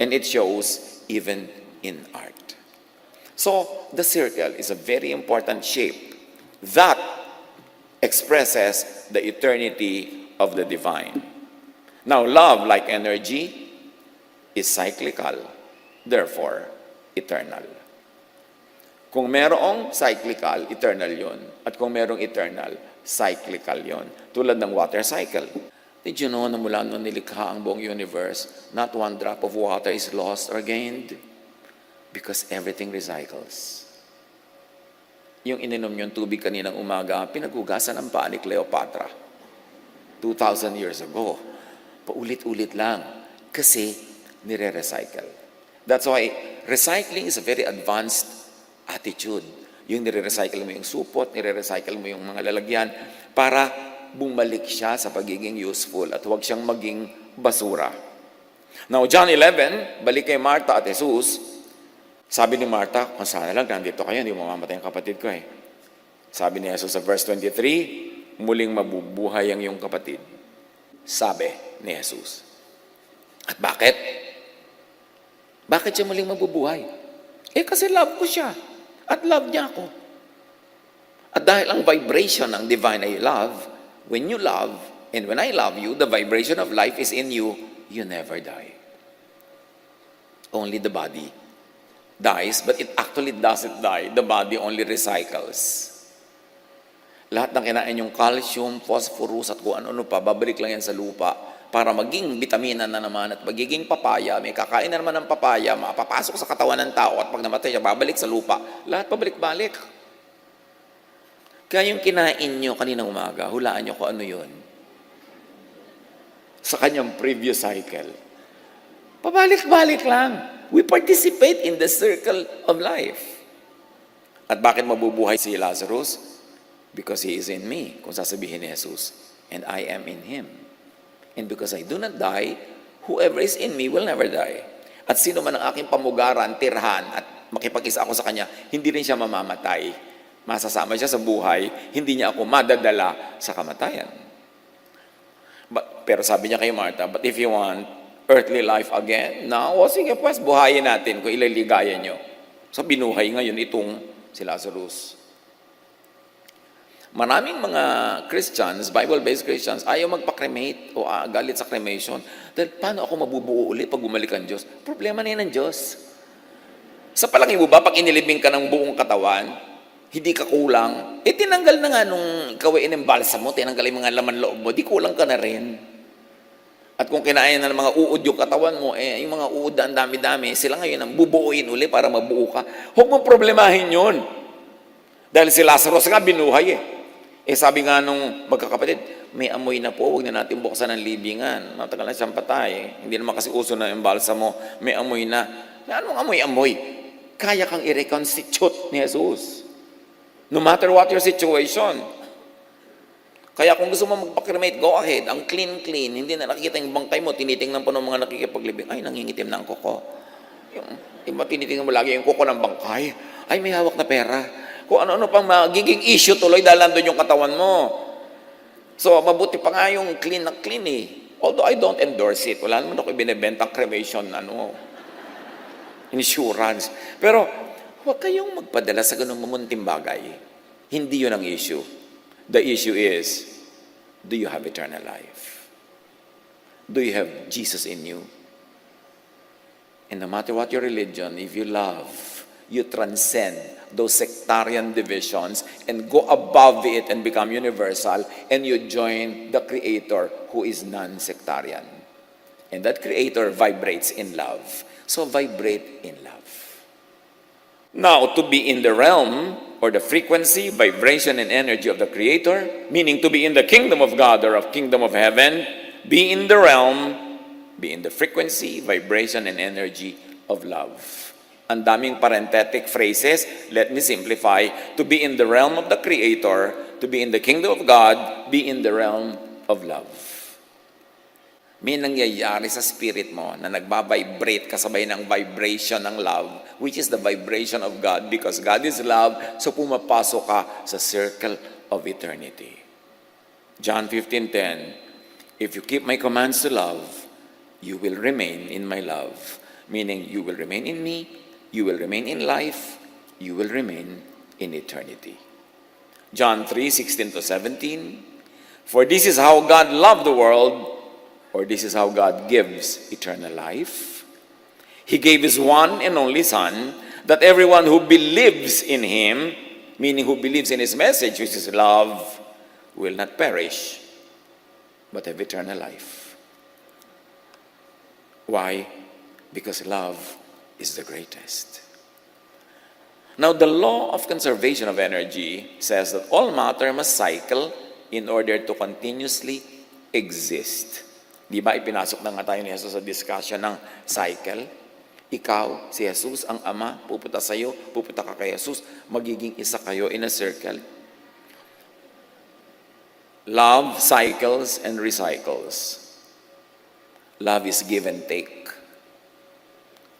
And it shows even in art. So, the circle is a very important shape that expresses the eternity of the divine. Now, love, like energy, is cyclical, therefore, eternal. Kung merong cyclical, eternal yon. At kung merong eternal, cyclical yon. Tulad ng water cycle. Did you know na mula nung nilikha ang buong universe, not one drop of water is lost or gained? Because everything recycles. Yung ininom yung tubig kaninang umaga, pinagugasan ng paa ni Cleopatra. 2,000 years ago. Paulit-ulit lang. Kasi nire-recycle. That's why recycling is a very advanced attitude. Yung nire-recycle mo yung supot, nire-recycle mo yung mga lalagyan para bumalik siya sa pagiging useful at huwag siyang maging basura. Now, John 11, balik kay Martha at Jesus, sabi ni Martha, kung sana lang nandito kayo, hindi mo mamamatay ang kapatid ko eh. Sabi ni Jesus sa verse 23, muling mabubuhay ang iyong kapatid. Sabi ni Jesus. At bakit? Bakit siya muling mabubuhay? Kasi love ko siya. At love niya ako. At dahil ang vibration ng divine ay love, when you love, and when I love you, the vibration of life is in you, you never die. Only the body dies, but it actually doesn't die. The body only recycles. Lahat ng kinain yung calcium, phosphorus, at kung ano-ano pa, babalik lang yan sa lupa para maging vitamina na naman at magiging papaya. May kakain na naman ng papaya, mapapasok sa katawan ng tao at pag namatay siya, babalik sa lupa. Lahat pabalik-balik. Kaya yung kinain nyo kaninang umaga, hulaan nyo kung ano yun. Sa kanyang previous cycle. Pabalik-balik lang. We participate in the circle of life. At bakit mabubuhay si Lazarus? Because he is in me, kung sasabihin ni Jesus. And I am in him. And because I do not die, whoever is in me will never die. At sino man ang aking pamugaran, tirhan, at makipag-isa ako sa kanya, hindi rin siya mamamatay. Masasama siya sa buhay, hindi niya ako madadala sa kamatayan. Pero sabi niya kay Martha, but if you want earthly life again, now, sige pues, buhayin natin kung ilaligaya niyo. So binuhay ngayon itong si Lazarus. Maraming mga Christians, Bible-based Christians, ayaw magpa-cremate o galit sa cremation. Dahil paano ako mabubuo ulit pag bumalik ang Diyos? Problema na yan ng Diyos. Sa palagay mo ba, pag inilibing ka ng buong katawan, hindi ka kulang, tinanggal na nga nung ikaw ay inimbalsa mo, tinanggal yung mga laman loob mo, di kulang ka na rin. At kung kinain na ng mga uod yung katawan mo, yung mga uod ang dami-dami, sila ngayon ang bubuuin uli para mabuo ka. Huwag mong problemahin yun. Dahil si Lazarus nga binuhay sabi nga nung magkakapatid, may amoy na po, huwag na natin buksan ang libingan. Matagal na siyang patay. Hindi naman kasi uso na yung balsa mo, may amoy na. Anong amoy-amoy? Kaya kang i-reconstitute ni Jesus. No matter what your situation. Kaya kung gusto mo magpa-cremate, go ahead. Ang clean, hindi na nakikita yung bangkay mo, tinitingnan po ng mga nakikipaglibing, ay, nangingitim na ang kuko. Yung iba, tinitingnan mo lagi yung kuko ng bangkay, ay, may hawak na pera. Kung ano-ano pang magiging issue tuloy dahil nandun yung katawan mo. So, mabuti pa nga yung clean na clean Although I don't endorse it. Wala naman ako ibinibentang cremation, insurance. Pero, huwag kayong magpadala sa ganung mamunting bagay. Hindi yun ang issue. The issue is, do you have eternal life? Do you have Jesus in you? And no matter what your religion, if you love, you transcend those sectarian divisions and go above it and become universal, and you join the Creator who is non-sectarian. And that Creator vibrates in love. So vibrate in love. Now, to be in the realm or the frequency, vibration, and energy of the Creator, meaning to be in the kingdom of God or of kingdom of heaven, be in the realm, be in the frequency, vibration, and energy of love. Ang daming parenthetic phrases. Let me simplify. To be in the realm of the Creator, to be in the kingdom of God, be in the realm of love. May nangyayari sa spirit mo na nagbabibrate kasabay ng vibration ng love, which is the vibration of God, because God is love, so pumapasok ka sa circle of eternity. John 15:10, if you keep my commands to love, you will remain in my love. Meaning, you will remain in me, you will remain in life, you will remain in eternity. John 3:16-17. For this is how God loved the world, or this is how God gives eternal life. He gave His one and only Son, that everyone who believes in Him, meaning who believes in His message, which is love, will not perish, but have eternal life. Why? Because love is the greatest. Now, the law of conservation of energy says that all matter must cycle in order to continuously exist. Di ba, ipinasok na nga tayo ni Jesus sa discussion ng cycle? Ikaw, si Jesus, ang Ama, pupunta sa iyo, pupunta ka kay Jesus, magiging isa kayo in a circle. Love cycles and recycles. Love is give and take.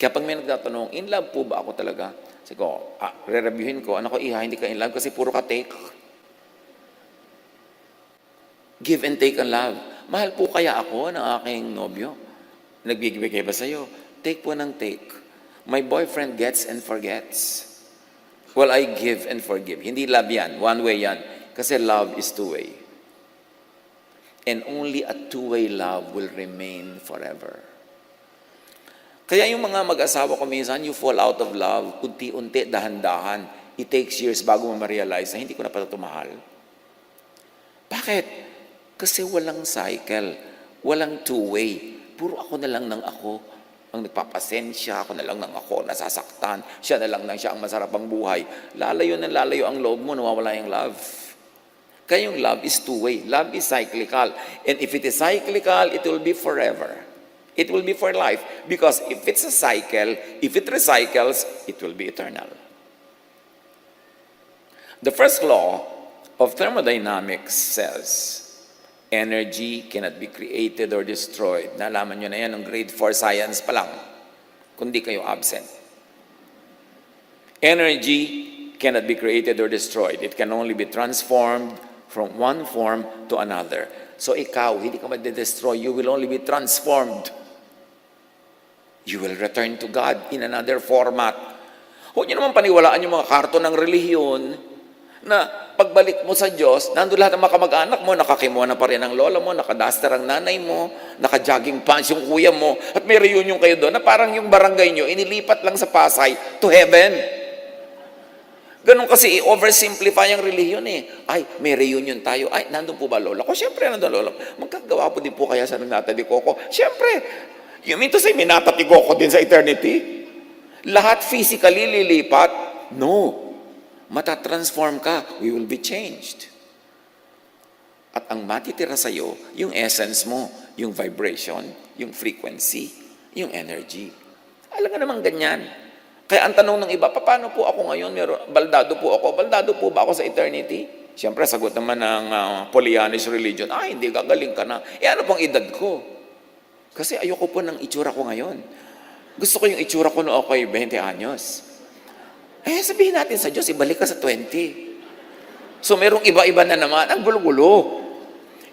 Kaya pag may nagtatanong, in love po ba ako talaga? Sabi ko, re-reviewin ko, ano ko, iha, hindi ka in love kasi puro ka take. Give and take ang love. Mahal po kaya ako ng aking nobyo? Nagbibigay ba sa'yo? Take po ng take. My boyfriend gets and forgets. Well, I give and forgive. Hindi love yan. One way yan. Kasi love is two-way. And only a two-way love will remain forever. Kaya yung mga mag-asawa ko minsan, you fall out of love, unti-unti, dahan-dahan. It takes years bago mo ma-realize na hindi ko na pala tumahal. Bakit? Kasi walang cycle, walang two-way. Puro ako na lang ng ako ang nagpapasensya, ako na lang ng ako nasasaktan, siya na lang siya ang masarap ang buhay. Lalayo na lalayo ang loob mo, nawawala yung love. Kaya yung love is two-way. Love is cyclical. And if it is cyclical, it will be forever. It will be for life. Because if it's a cycle, if it recycles, it will be eternal. The first law of thermodynamics says, energy cannot be created or destroyed. Nalaman nyo na yan ng grade 4 science pa lang, kundi kayo absent. Energy cannot be created or destroyed. It can only be transformed from one form to another. So ikaw, hindi ka ma-destroy. You will only be transformed. You will return to God in another format. Huwag nyo naman paniwalaan yung mga karton ng relihiyon na pagbalik mo sa Diyos, nandun lahat ng mga kamag-anak mo, nakakimono pa rin ang lola mo, nakadaster ang nanay mo, naka-jogging pants yung kuya mo, at may reunion kayo doon na parang yung barangay nyo, inilipat lang sa Pasay to heaven. Ganun kasi i-oversimplify ang relihiyon eh. Ay, may reunion tayo. Ay, nandun po ba lola ko? Siyempre, nandun lola ko. Magkagawa po din po kaya sa Nata de Coco. Siyempre, you mean to say, may Nata de Coco din sa eternity? Lahat physically lilipat? No. Matatransform ka, we will be changed. At ang matitira sa'yo, yung essence mo, yung vibration, yung frequency, yung energy. Alam nga naman ganyan. Kaya ang tanong ng iba, paano po ako ngayon? Baldado po ako. Baldado po ba ako sa eternity? Siyempre, sagot naman ng Pollyannish religion, hindi, gagaling ka na. Ano pong edad ko? Kasi ayoko po ng itsura ko ngayon. Gusto ko yung itsura ko noong ako'y 20 anyos. Sabihin natin sa Diyos, ibalik ka sa 20. So, merong iba-iba na naman. Ang gulo-gulo.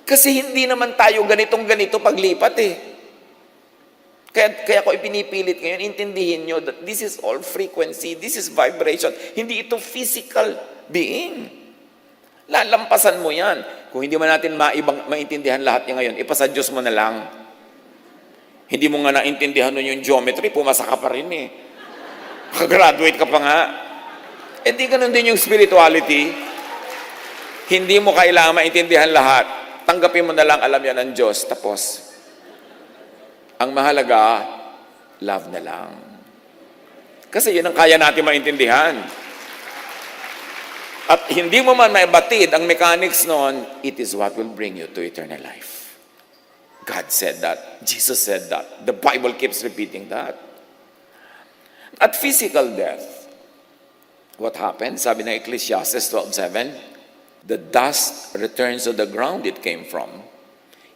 Kasi hindi naman tayo ganitong-ganito paglipat eh. Kaya ko ipinipilit ngayon, intindihin nyo that this is all frequency, this is vibration. Hindi ito physical being. Lalampasan mo yan. Kung hindi man natin maintindihan lahat niya ngayon, ipasa Diyos mo na lang. Hindi mo nga naintindihan nun yung geometry, pumasa ka pa rin eh. Graduate ka pa nga. Di ganun din yung spirituality. Hindi mo kailangan maintindihan lahat. Tanggapin mo na lang, alam yan ng Diyos. Tapos, ang mahalaga, love na lang. Kasi yun ang kaya natin maintindihan. At hindi mo man maibatid ang mechanics noon, it is what will bring you to eternal life. God said that. Jesus said that. The Bible keeps repeating that. At physical death, what happens? Sabi ng Ecclesiastes 12:7, the dust returns to the ground it came from.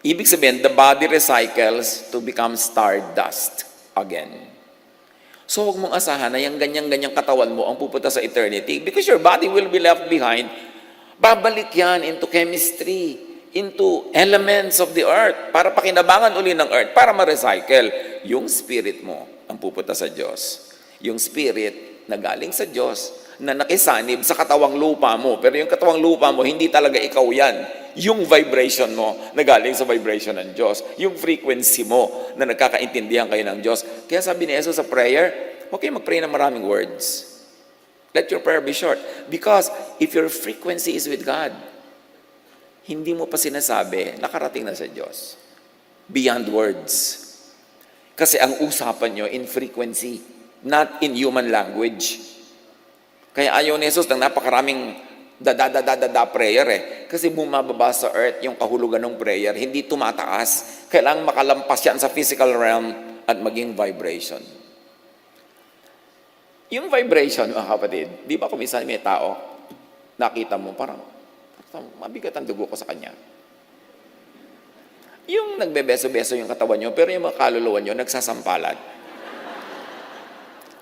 Ibig sabihin, the body recycles to become stardust again. So huwag mong asahan na yung ganyang-ganyang katawan mo ang pupunta sa eternity because your body will be left behind. Babalik yan into chemistry, into elements of the earth para pakinabangan uli ng earth, para ma-recycle. Yung spirit mo ang pupunta sa Diyos. Yung spirit na galing sa Diyos na nakisanib sa katawang lupa mo. Pero yung katawang lupa mo, hindi talaga ikaw yan. Yung vibration mo na galing sa vibration ng Diyos. Yung frequency mo na nagkakaintindihan kayo ng Diyos. Kaya sabi ni Jesus sa prayer, huwag kayo mag-pray ng maraming words. Let your prayer be short. Because if your frequency is with God, hindi mo pa sinasabi, nakarating na sa Diyos. Beyond words. Kasi ang usapan nyo in frequency, not in human language. Kaya ayaw ni Jesus ng napakaraming prayer Kasi bumababa sa earth yung kahulugan ng prayer, hindi tumataas. Kailangang makalampas yan sa physical realm at maging vibration. Yung vibration, mga kapatid, di ba kung minsan may tao, nakita mo, parang mabigat ang dugo ko sa kanya. Yung nagbebeso-beso yung katawan nyo, pero yung mga kaluluwa nyo, nagsasampalad.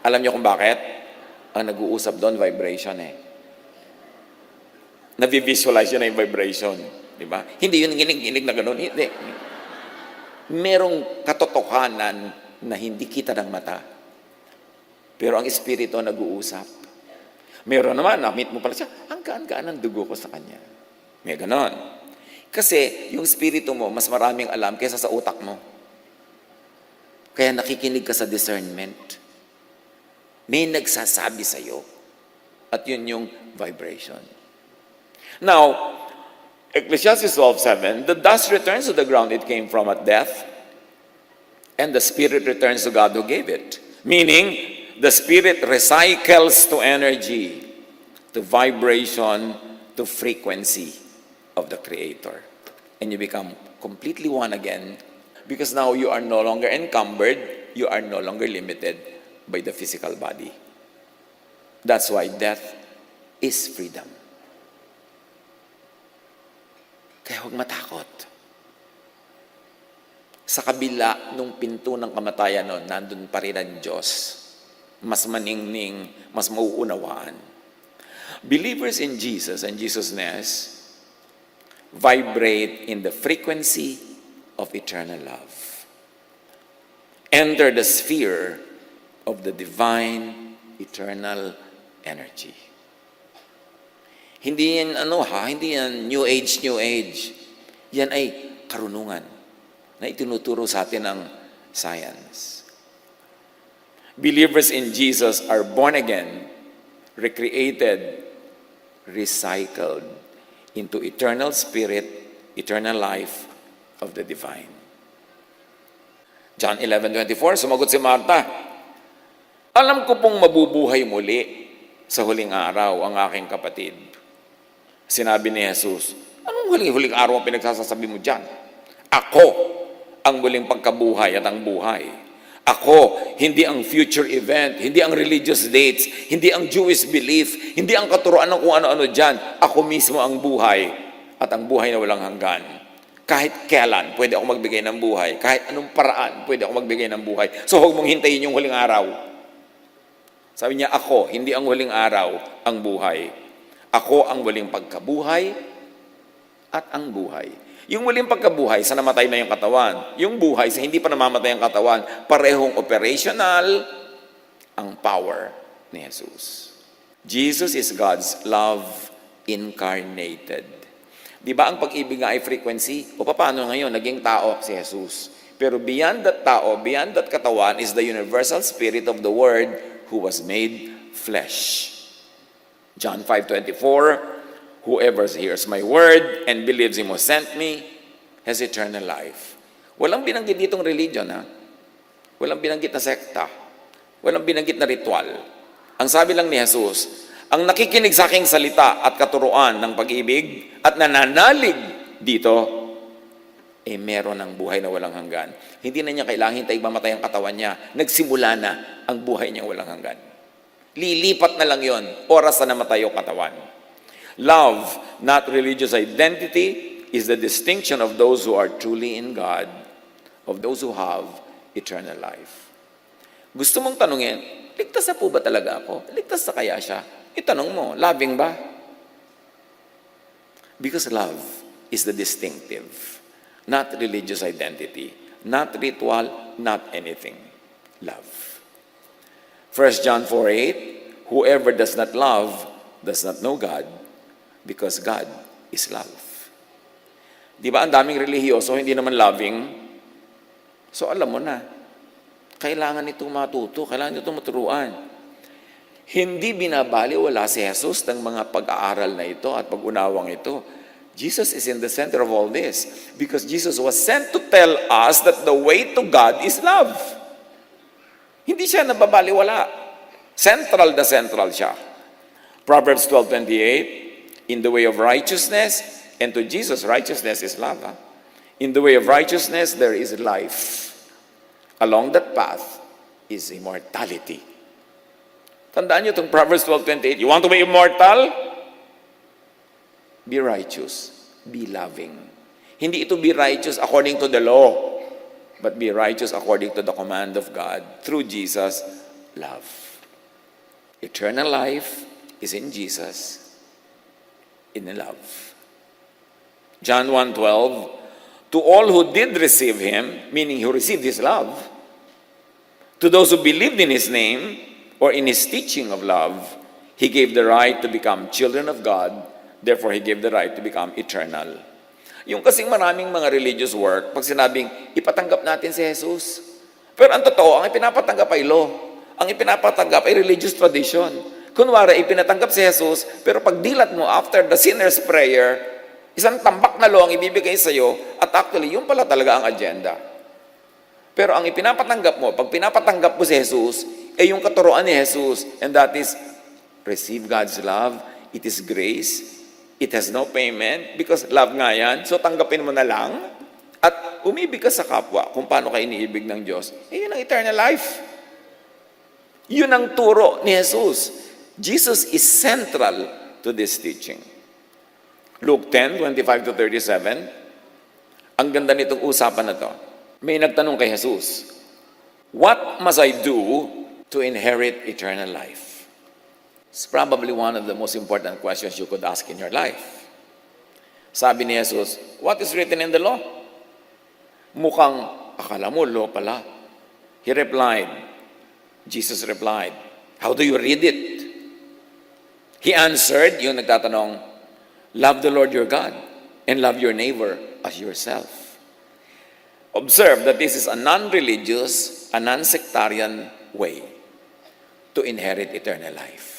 Alam nyo kung bakit? Ang nag-uusap doon, vibration Nabi-visualize yun na yung vibration. Di ba? Hindi yun ginig-ginig na gano'n. Hindi. Merong katotohanan na hindi kita ng mata. Pero ang Espiritu nag-uusap. Meron naman, na-meet mo pala siya, ang gaan-gaan ng dugo ko sa kanya. May gano'n. Kasi yung Espiritu mo, mas maraming alam kaysa sa utak mo. Kaya nakikinig ka sa discernment. May nagsasabi sa'yo. At yun yung vibration. Now, Ecclesiastes 12:7, the dust returns to the ground it came from at death, and the spirit returns to God who gave it. Meaning, the spirit recycles to energy, to vibration, to frequency of the Creator. And you become completely one again, because now you are no longer encumbered, you are no longer limited by the physical body. That's why death is freedom. Kaya huwag matakot. Sa kabila nung pinto ng kamatayan nun, nandun pa rin ang Diyos. Mas maningning, mas mauunawaan. Believers in Jesus and Jesus-ness vibrate in the frequency of eternal love. Enter the sphere of the divine eternal energy. Hindi yan hindi yan new age. Yan ay karunungan na itinuturo sa atin ng science. Believers in Jesus are born again, recreated, recycled into eternal spirit, eternal life of the divine. John 11:24, sumagot si Martha, alam ko pong mabubuhay muli sa huling araw ang aking kapatid. Sinabi ni Jesus, anong huling araw ang pinagsasasabi mo dyan? Ako ang muling pagkabuhay at ang buhay. Ako, hindi ang future event, hindi ang religious dates, hindi ang Jewish belief, hindi ang katuruan ng kung ano-ano dyan. Ako mismo ang buhay at ang buhay na walang hanggan. Kahit kailan, pwede ako magbigay ng buhay. Kahit anong paraan, pwede ako magbigay ng buhay. So huwag mong hintayin yung huling araw. Sabi niya, ako, hindi ang huling araw, ang buhay. Ako ang waling pagkabuhay at ang buhay. Yung waling pagkabuhay sa namatay na yung katawan. Yung buhay sa hindi pa namamatay ang katawan. Parehong operational ang power ni Jesus. Jesus is God's love incarnated. Di ba ang pag-ibig nga ay frequency? O paano ngayon? Naging tao si Jesus. Pero beyond that tao, beyond that katawan is the universal spirit of the Word who was made flesh. John 5:24, whoever hears my word and believes him who sent me has eternal life. Walang binanggit ditong religion, Walang binanggit na sekta. Walang binanggit na ritual. Ang sabi lang ni Jesus, ang nakikinig sa aking salita at katuruan ng pag-ibig at nananalig dito, meron ng buhay na walang hanggan. Hindi na niya kailangan hintay mamatay ang katawan niya. Nagsimula na ang buhay niyang walang hanggan. Lilipat na lang yon, oras na namatay yung katawan. Love, not religious identity, is the distinction of those who are truly in God, of those who have eternal life. Gusto mong tanungin, ligtas na po ba talaga ako? Ligtas na kaya siya? Itanong mo, loving ba? Because love is the distinctive, not religious identity, not ritual, not anything. Love. 1 John 4:8, whoever does not love does not know God, because God is love. Di ba, ang daming relihiyoso, hindi naman loving? So alam mo na, kailangan itong matuto, kailangan itong maturuan. Hindi binabaliwala si Jesus ng mga pag-aaral na ito at pag-unawang ito. Jesus is in the center of all this because Jesus was sent to tell us that the way to God is love. Hindi siya nababaliwala. Central na central siya. Proverbs 12:28, in the way of righteousness, and to Jesus, righteousness is love. In the way of righteousness, there is life. Along that path is immortality. Tandaan niyo itong Proverbs 12:28. You want to be immortal? Be righteous. Be loving. Hindi ito be righteous according to the law, but be righteous according to the command of God through Jesus, love. Eternal life is in Jesus, in love. John 1:12, to all who did receive Him, meaning who received His love, to those who believed in His name or in His teaching of love, He gave the right to become children of God. Therefore, He gave the right to become eternal. Yung kasing maraming mga religious work, pag sinabing, ipatanggap natin si Jesus. Pero ang totoo, ang ipinapatanggap ay law. Ang ipinapatanggap ay religious tradition. Kunwari, ipinatanggap si Jesus, pero pag dilat mo after the sinner's prayer, isang tambak na law ang ibibigay sa'yo, at actually, yun pala talaga ang agenda. Pero ang ipinapatanggap mo, pag pinapatanggap mo si Jesus, ay yung katuroan ni Jesus, and that is, receive God's love, it is grace, it has no payment, because love nga yan, so tanggapin mo na lang, at umibig ka sa kapwa, kung paano ka iniibig ng Diyos, yun ang eternal life. Yun ang turo ni Jesus. Jesus is central to this teaching. Luke 10:25-37, ang ganda nitong usapan na to. May nagtanong kay Jesus, what must I do to inherit eternal life? It's probably one of the most important questions you could ask in your life. Sabi ni Jesus, what is written in the law? Mukhang akala mo law pala. Jesus replied, how do you read it? He answered, yung nagtatanong, love the Lord your God and love your neighbor as yourself. Observe that this is a non-religious, a non-sectarian way to inherit eternal life.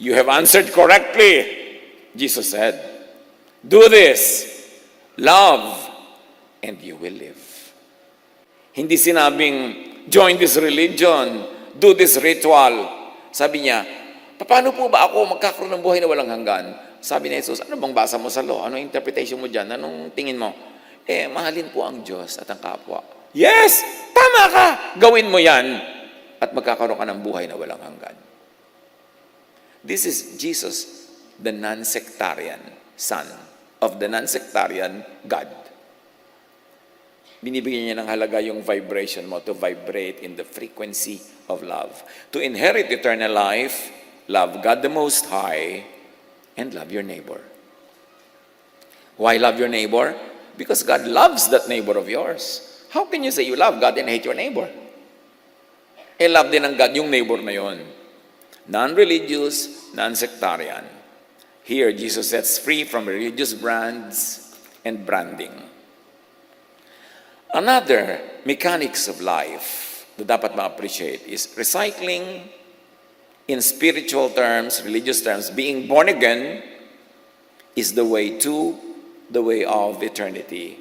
You have answered correctly, Jesus said. Do this, love, and you will live. Hindi sinabing, join this religion, do this ritual. Sabi niya, paano po ba ako magkakaroon ng buhay na walang hanggan? Sabi ni Jesus, ano bang basa mo sa law? Anong interpretation mo dyan? Anong tingin mo? Mahalin po ang Diyos at ang kapwa. Yes! Tama ka! Gawin mo yan at magkakaroon ka ng buhay na walang hanggan. This is Jesus, the non-sectarian Son of the non-sectarian God. Binibigyan niya ng halaga yung vibration mo to vibrate in the frequency of love. To inherit eternal life, love God the Most High and love your neighbor. Why love your neighbor? Because God loves that neighbor of yours. How can you say you love God and hate your neighbor? Love din ng God yung neighbor na yon. Non-religious, non-sectarian. Here, Jesus sets free from religious brands and branding. Another mechanics of life na dapat ma-appreciate is recycling in spiritual terms, religious terms. Being born again is the way to, the way of eternity,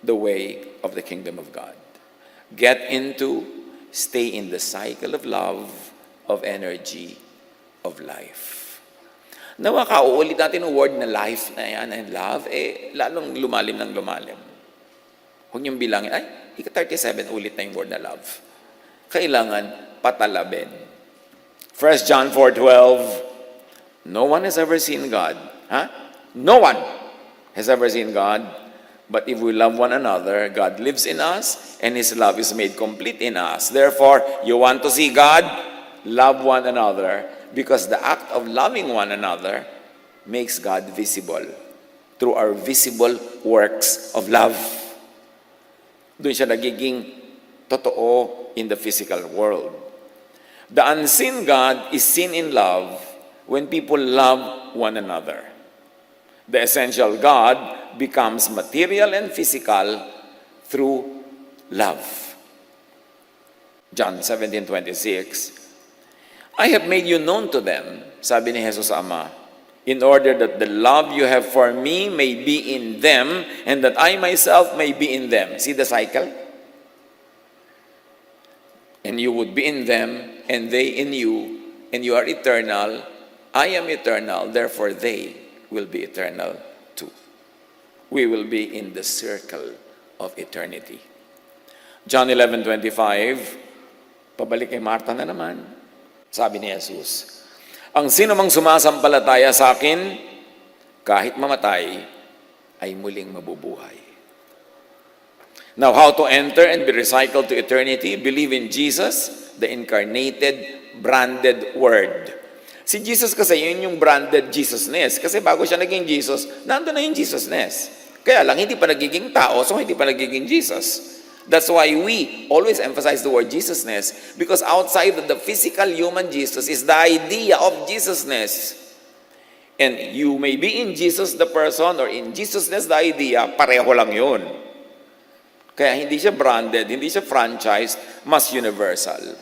the way of the kingdom of God. Get into, stay in the cycle of love, of energy, of life. Nawa ka, uulit natin ang word na life na yan and love, lalong lumalim ng lumalim. Huwag niyong bilangin, ay, ika-37, ulit na yung word na love. Kailangan patalabin. 1 John 4:12, no one has ever seen God. No one has ever seen God, but if we love one another, God lives in us, and His love is made complete in us. Therefore, you want to see God? Love one another, because the act of loving one another makes God visible through our visible works of love. Doon siya nagiging totoo in the physical world. The unseen God is seen in love when people love one another. The essential God becomes material and physical through love. John 17:26, I have made you known to them, sabi ni Jesus sa Ama, in order that the love you have for me may be in them and that I myself may be in them. See the cycle? And you would be in them and they in you, and you are eternal. I am eternal, therefore they will be eternal too. We will be in the circle of eternity. John 11:25, pabalik kay Martha na naman. Sabi ni Jesus, ang sino mang sumasampalataya sa akin, kahit mamatay, ay muling mabubuhay. Now, how to enter and be recycled to eternity? Believe in Jesus, the incarnated, branded Word. Si Jesus kasi, yun yung branded Jesusness. Kasi bago siya naging Jesus, nandun na yung Jesusness. Kaya lang, hindi pa nagiging tao, so hindi pa nagiging Jesus. That's why we always emphasize the word Jesusness, because outside of the physical human Jesus is the idea of Jesusness. And you may be in Jesus the person or in Jesusness the idea, pareho lang yun. Kaya hindi siya branded, hindi siya franchised, mas universal.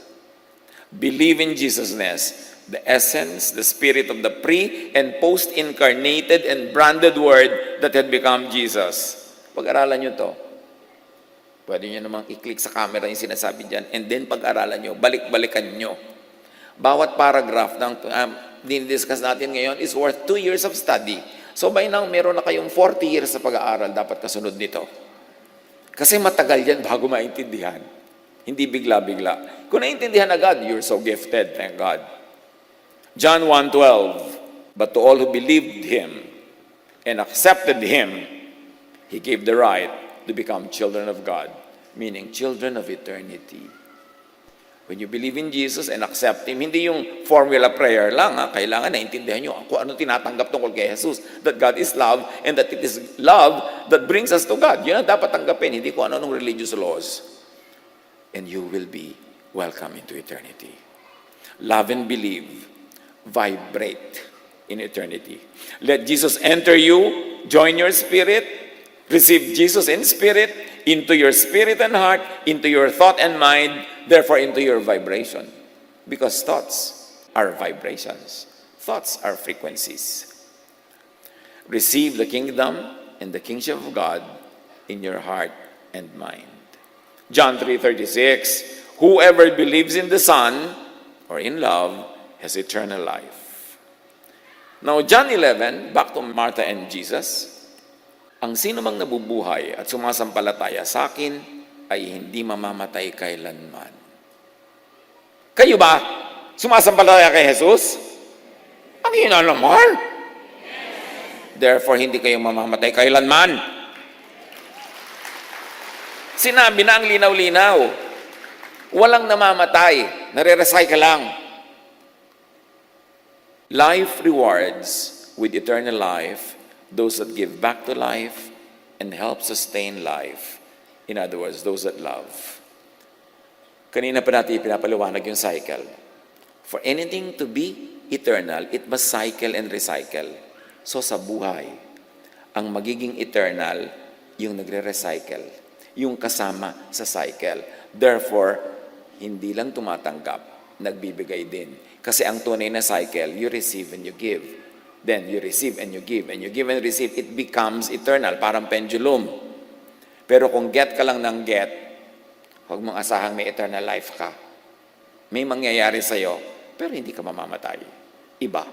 Believe in Jesusness, the essence, the spirit of the pre- and post-incarnated and branded Word that had become Jesus. Pag-aralan nyo to. Pwede nyo namang i-click sa camera yung sinasabi dyan, and then pag-aralan nyo, balik-balikan nyo. Bawat paragraph ng dinidiscuss natin ngayon is worth 2 years of study. So by now, meron na kayong 40 years sa pag-aaral, dapat kasunod nito. Kasi matagal yan bago maintindihan. Hindi bigla-bigla. Kung naintindihan agad, you're so gifted, thank God. John 1:12, but to all who believed Him and accepted Him, He gave the right to become children of God, meaning children of eternity. When you believe in Jesus and accept Him, hindi yung formula prayer lang. Kailangan naintindihan nyo kung ano tinatanggap tungkol kay Jesus, that God is love and that it is love that brings us to God. Yun ang dapat tanggapin, hindi kung ano religious laws. And you will be welcome into eternity. Love and believe vibrate in eternity. Let Jesus enter you, join your spirit, receive Jesus in spirit, into your spirit and heart, into your thought and mind, therefore into your vibration. Because thoughts are vibrations. Thoughts are frequencies. Receive the kingdom and the kingship of God in your heart and mind. John 3:36, whoever believes in the Son or in love has eternal life. Now, John 11, back to Martha and Jesus, ang sino mang nabubuhay at sumasampalataya sa akin ay hindi mamamatay kailanman. Kayo ba? Sumasampalataya kay Jesus? Ang hina naman. Therefore, hindi kayo mamamatay kailanman. Sinabi na ang linaw-linaw. Walang namamatay. Nare-recycle lang. Life rewards with eternal life those that give back to life and help sustain life. In other words, those that love. Kanina pa natin pinapaliwanag yung cycle. For anything to be eternal, it must cycle and recycle. So sa buhay, ang magiging eternal, yung nagre-recycle, yung kasama sa cycle. Therefore, hindi lang tumatanggap, nagbibigay din. Kasi ang tunay na cycle, you receive and you give. Then you receive and you give, and you give and receive, it becomes eternal, parang pendulum. Pero kung get ka lang ng get, huwag mong asahang may eternal life ka. May mangyayari sa'yo, pero hindi ka mamamatay. Iba.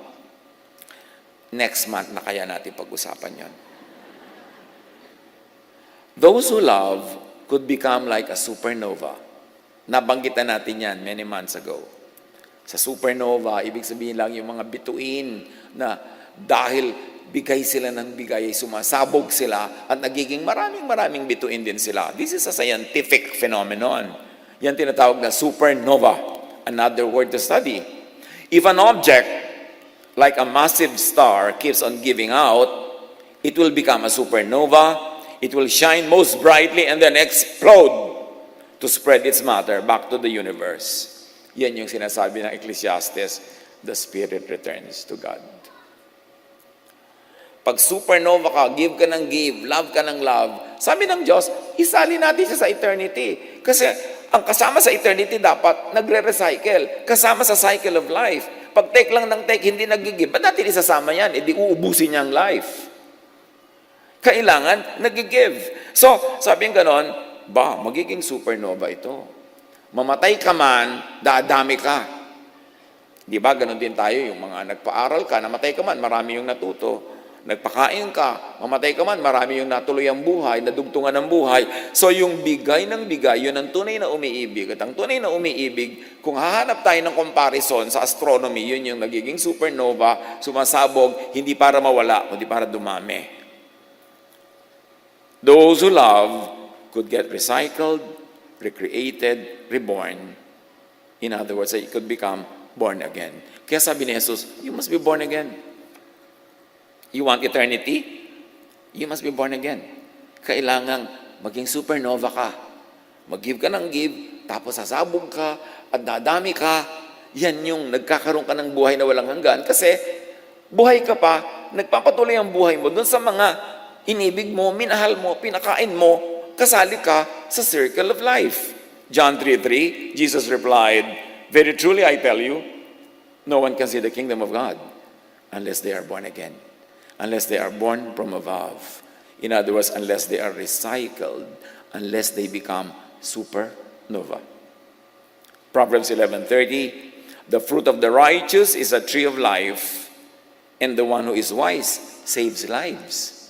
Next month na kaya natin pag-usapan yon. Those who love could become like a supernova. Nabanggitan natin yan many months ago. Sa supernova, ibig sabihin lang yung mga bituin na dahil bigay sila ng bigay, sumasabog sila at nagiging maraming bituin din sila. This is a scientific phenomenon. Yan tinatawag na supernova. Another word to study. If an object, like a massive star, keeps on giving out, it will become a supernova. It will shine most brightly and then explode to spread its matter back to the universe. Yan yung sinasabi ng Ecclesiastes, the spirit returns to God. Pag supernova ka, give ka ng give, love ka ng love, sabi ng Diyos, isali natin siya sa eternity. Kasi ang kasama sa eternity dapat nagre-recycle. Kasama sa cycle of life. Pag take lang ng take, hindi nag-give. Ba't natin isasama yan? E di uubusin niya ang life. Kailangan nag-give. So, sabi ng ganon, magiging supernova ito. Mamatay ka man, dadami ka. Di ba, ganon din tayo, yung mga nagpaaral ka, namatay ka man, marami yung natuto. Nagpakain ka, mamatay ka man, marami yung natuloy ang buhay, nadugtungan ng buhay. So yung bigay ng bigay, yun ang tunay na umiibig. At ang tunay na umiibig, kung hahanap tayo ng comparison sa astronomy, yun yung nagiging supernova, sumasabog, hindi para mawala, kundi para dumami. Those who love could get recycled, recreated, reborn. In other words, they could become born again. Kaya sabi ni Jesus, you must be born again. You want eternity? You must be born again. Kailangang maging supernova ka. Mag-give ka ng give, tapos sasabog ka, at dadami ka. Yan yung nagkakaroon ka ng buhay na walang hanggan. Kasi buhay ka pa, nagpapatuloy ang buhay mo doon sa mga inibig mo, minahal mo, pinakain mo, kasali ka sa circle of life. John 3:3, Jesus replied, very truly I tell you, no one can see the kingdom of God unless they are born again. Unless they are born from above. In other words, unless they are recycled, unless they become supernova. Proverbs 11:30, the fruit of the righteous is a tree of life, and the one who is wise saves lives.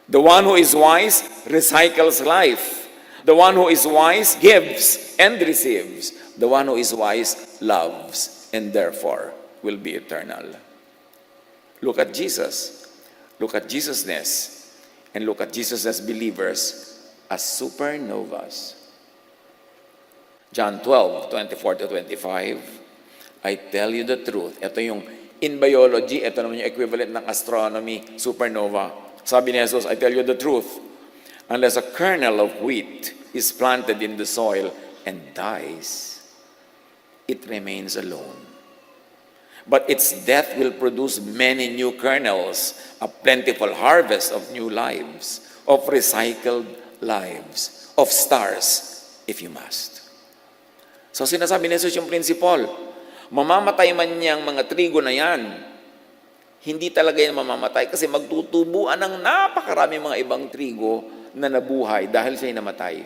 The one who is wise recycles life. The one who is wise gives and receives. The one who is wise loves, and therefore will be eternal. Look at Jesus. Look at Jesusness. And look at Jesus as believers as supernovas. John 12:24-25. I tell you the truth. Ito yung in biology, ito naman yung equivalent ng astronomy, supernova. Sabi ni Jesus, I tell you the truth. Unless a kernel of wheat is planted in the soil and dies, it remains alone. But its death will produce many new kernels, a plentiful harvest of new lives, of recycled lives, of stars, if you must. So sinasabi ni Jesus yung principle, mamamatay man niyang mga trigo na yan, hindi talaga yan mamamatay kasi magtutubuan ng napakarami mga ibang trigo na nabuhay dahil siya'y namatay.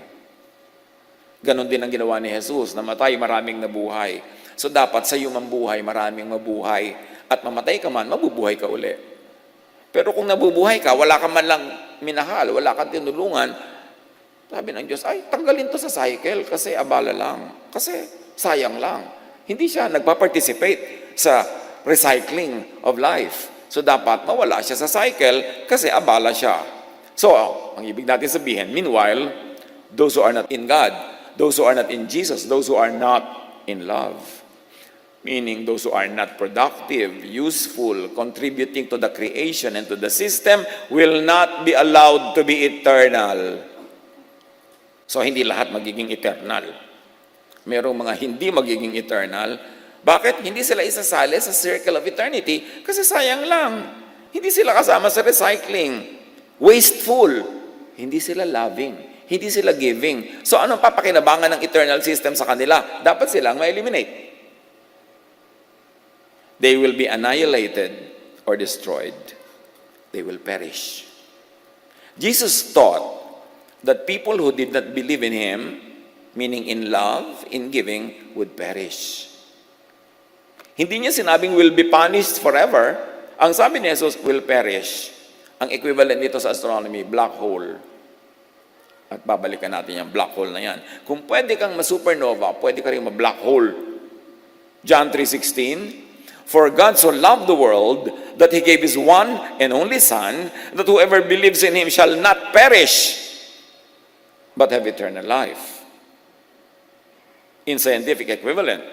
Ganon din ang ginawa ni Jesus, namatay, maraming nabuhay. So dapat sa iyo mambuhay, maraming mabuhay. At mamatay ka man, mabubuhay ka uli. Pero kung nabubuhay ka, wala ka man lang minahal, wala kang tinulungan, sabi ng Diyos, ay, tanggalin to sa cycle kasi abala lang. Kasi sayang lang. Hindi siya nagpa-participate sa recycling of life. So dapat mawala siya sa cycle kasi abala siya. So, ang ibig natin sabihin, meanwhile, those who are not in God, those who are not in Jesus, those who are not in love, meaning those who are not productive, useful, contributing to the creation and to the system, will not be allowed to be eternal. So, hindi lahat magiging eternal. Merong mga hindi magiging eternal. Bakit? Hindi sila isasali sa circle of eternity kasi sayang lang. Hindi sila kasama sa recycling. Wasteful. Hindi sila loving. Hindi sila giving. So, anong papakinabangan ng eternal system sa kanila? Dapat silang ma-eliminate. They will be annihilated or destroyed. They will perish. Jesus taught that people who did not believe in Him, meaning in love, in giving, would perish. Hindi niya sinabing will be punished forever. Ang sabi ni Jesus, will perish. Ang equivalent nito sa astronomy, black hole. At babalikan natin yung black hole na yan. Kung pwede kang ma-supernova, pwede ka rin ma-black hole. John 3:16, for God so loved the world that He gave His one and only Son, that whoever believes in Him shall not perish, but have eternal life. In scientific equivalent,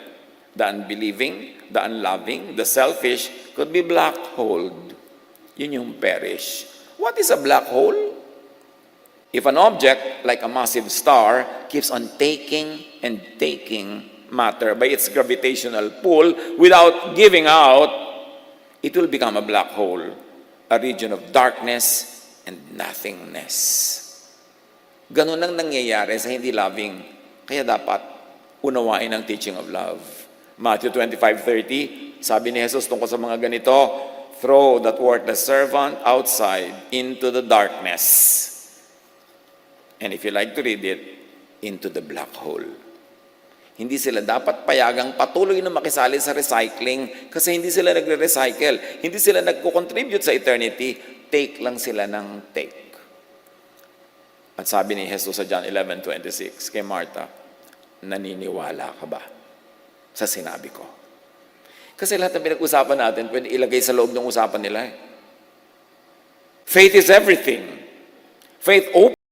the unbelieving, the unloving, the selfish could be black holed. Yun yung perish. What is a black hole? If an object, like a massive star, keeps on taking and taking matter by its gravitational pull without giving out, it will become a black hole, a region of darkness and nothingness. Ganun ang nangyayari sa hindi loving. Kaya dapat unawain ang teaching of love. Matthew 25:30, sabi ni Jesus tungkol sa mga ganito, throw that worthless servant outside into the darkness. And if you like to read it, into the black hole. Hindi sila dapat payagang patuloy na makisali sa recycling kasi hindi sila nagre-recycle. Hindi sila nagko-contribute sa eternity. Take lang sila ng take. At sabi ni Jesus sa John 11:26 kay Martha, naniniwala ka ba sa sinabi ko? Kasi lahat ng pinag-usapan natin, pwede ilagay sa loob ng usapan nila. Faith is everything. Faith opens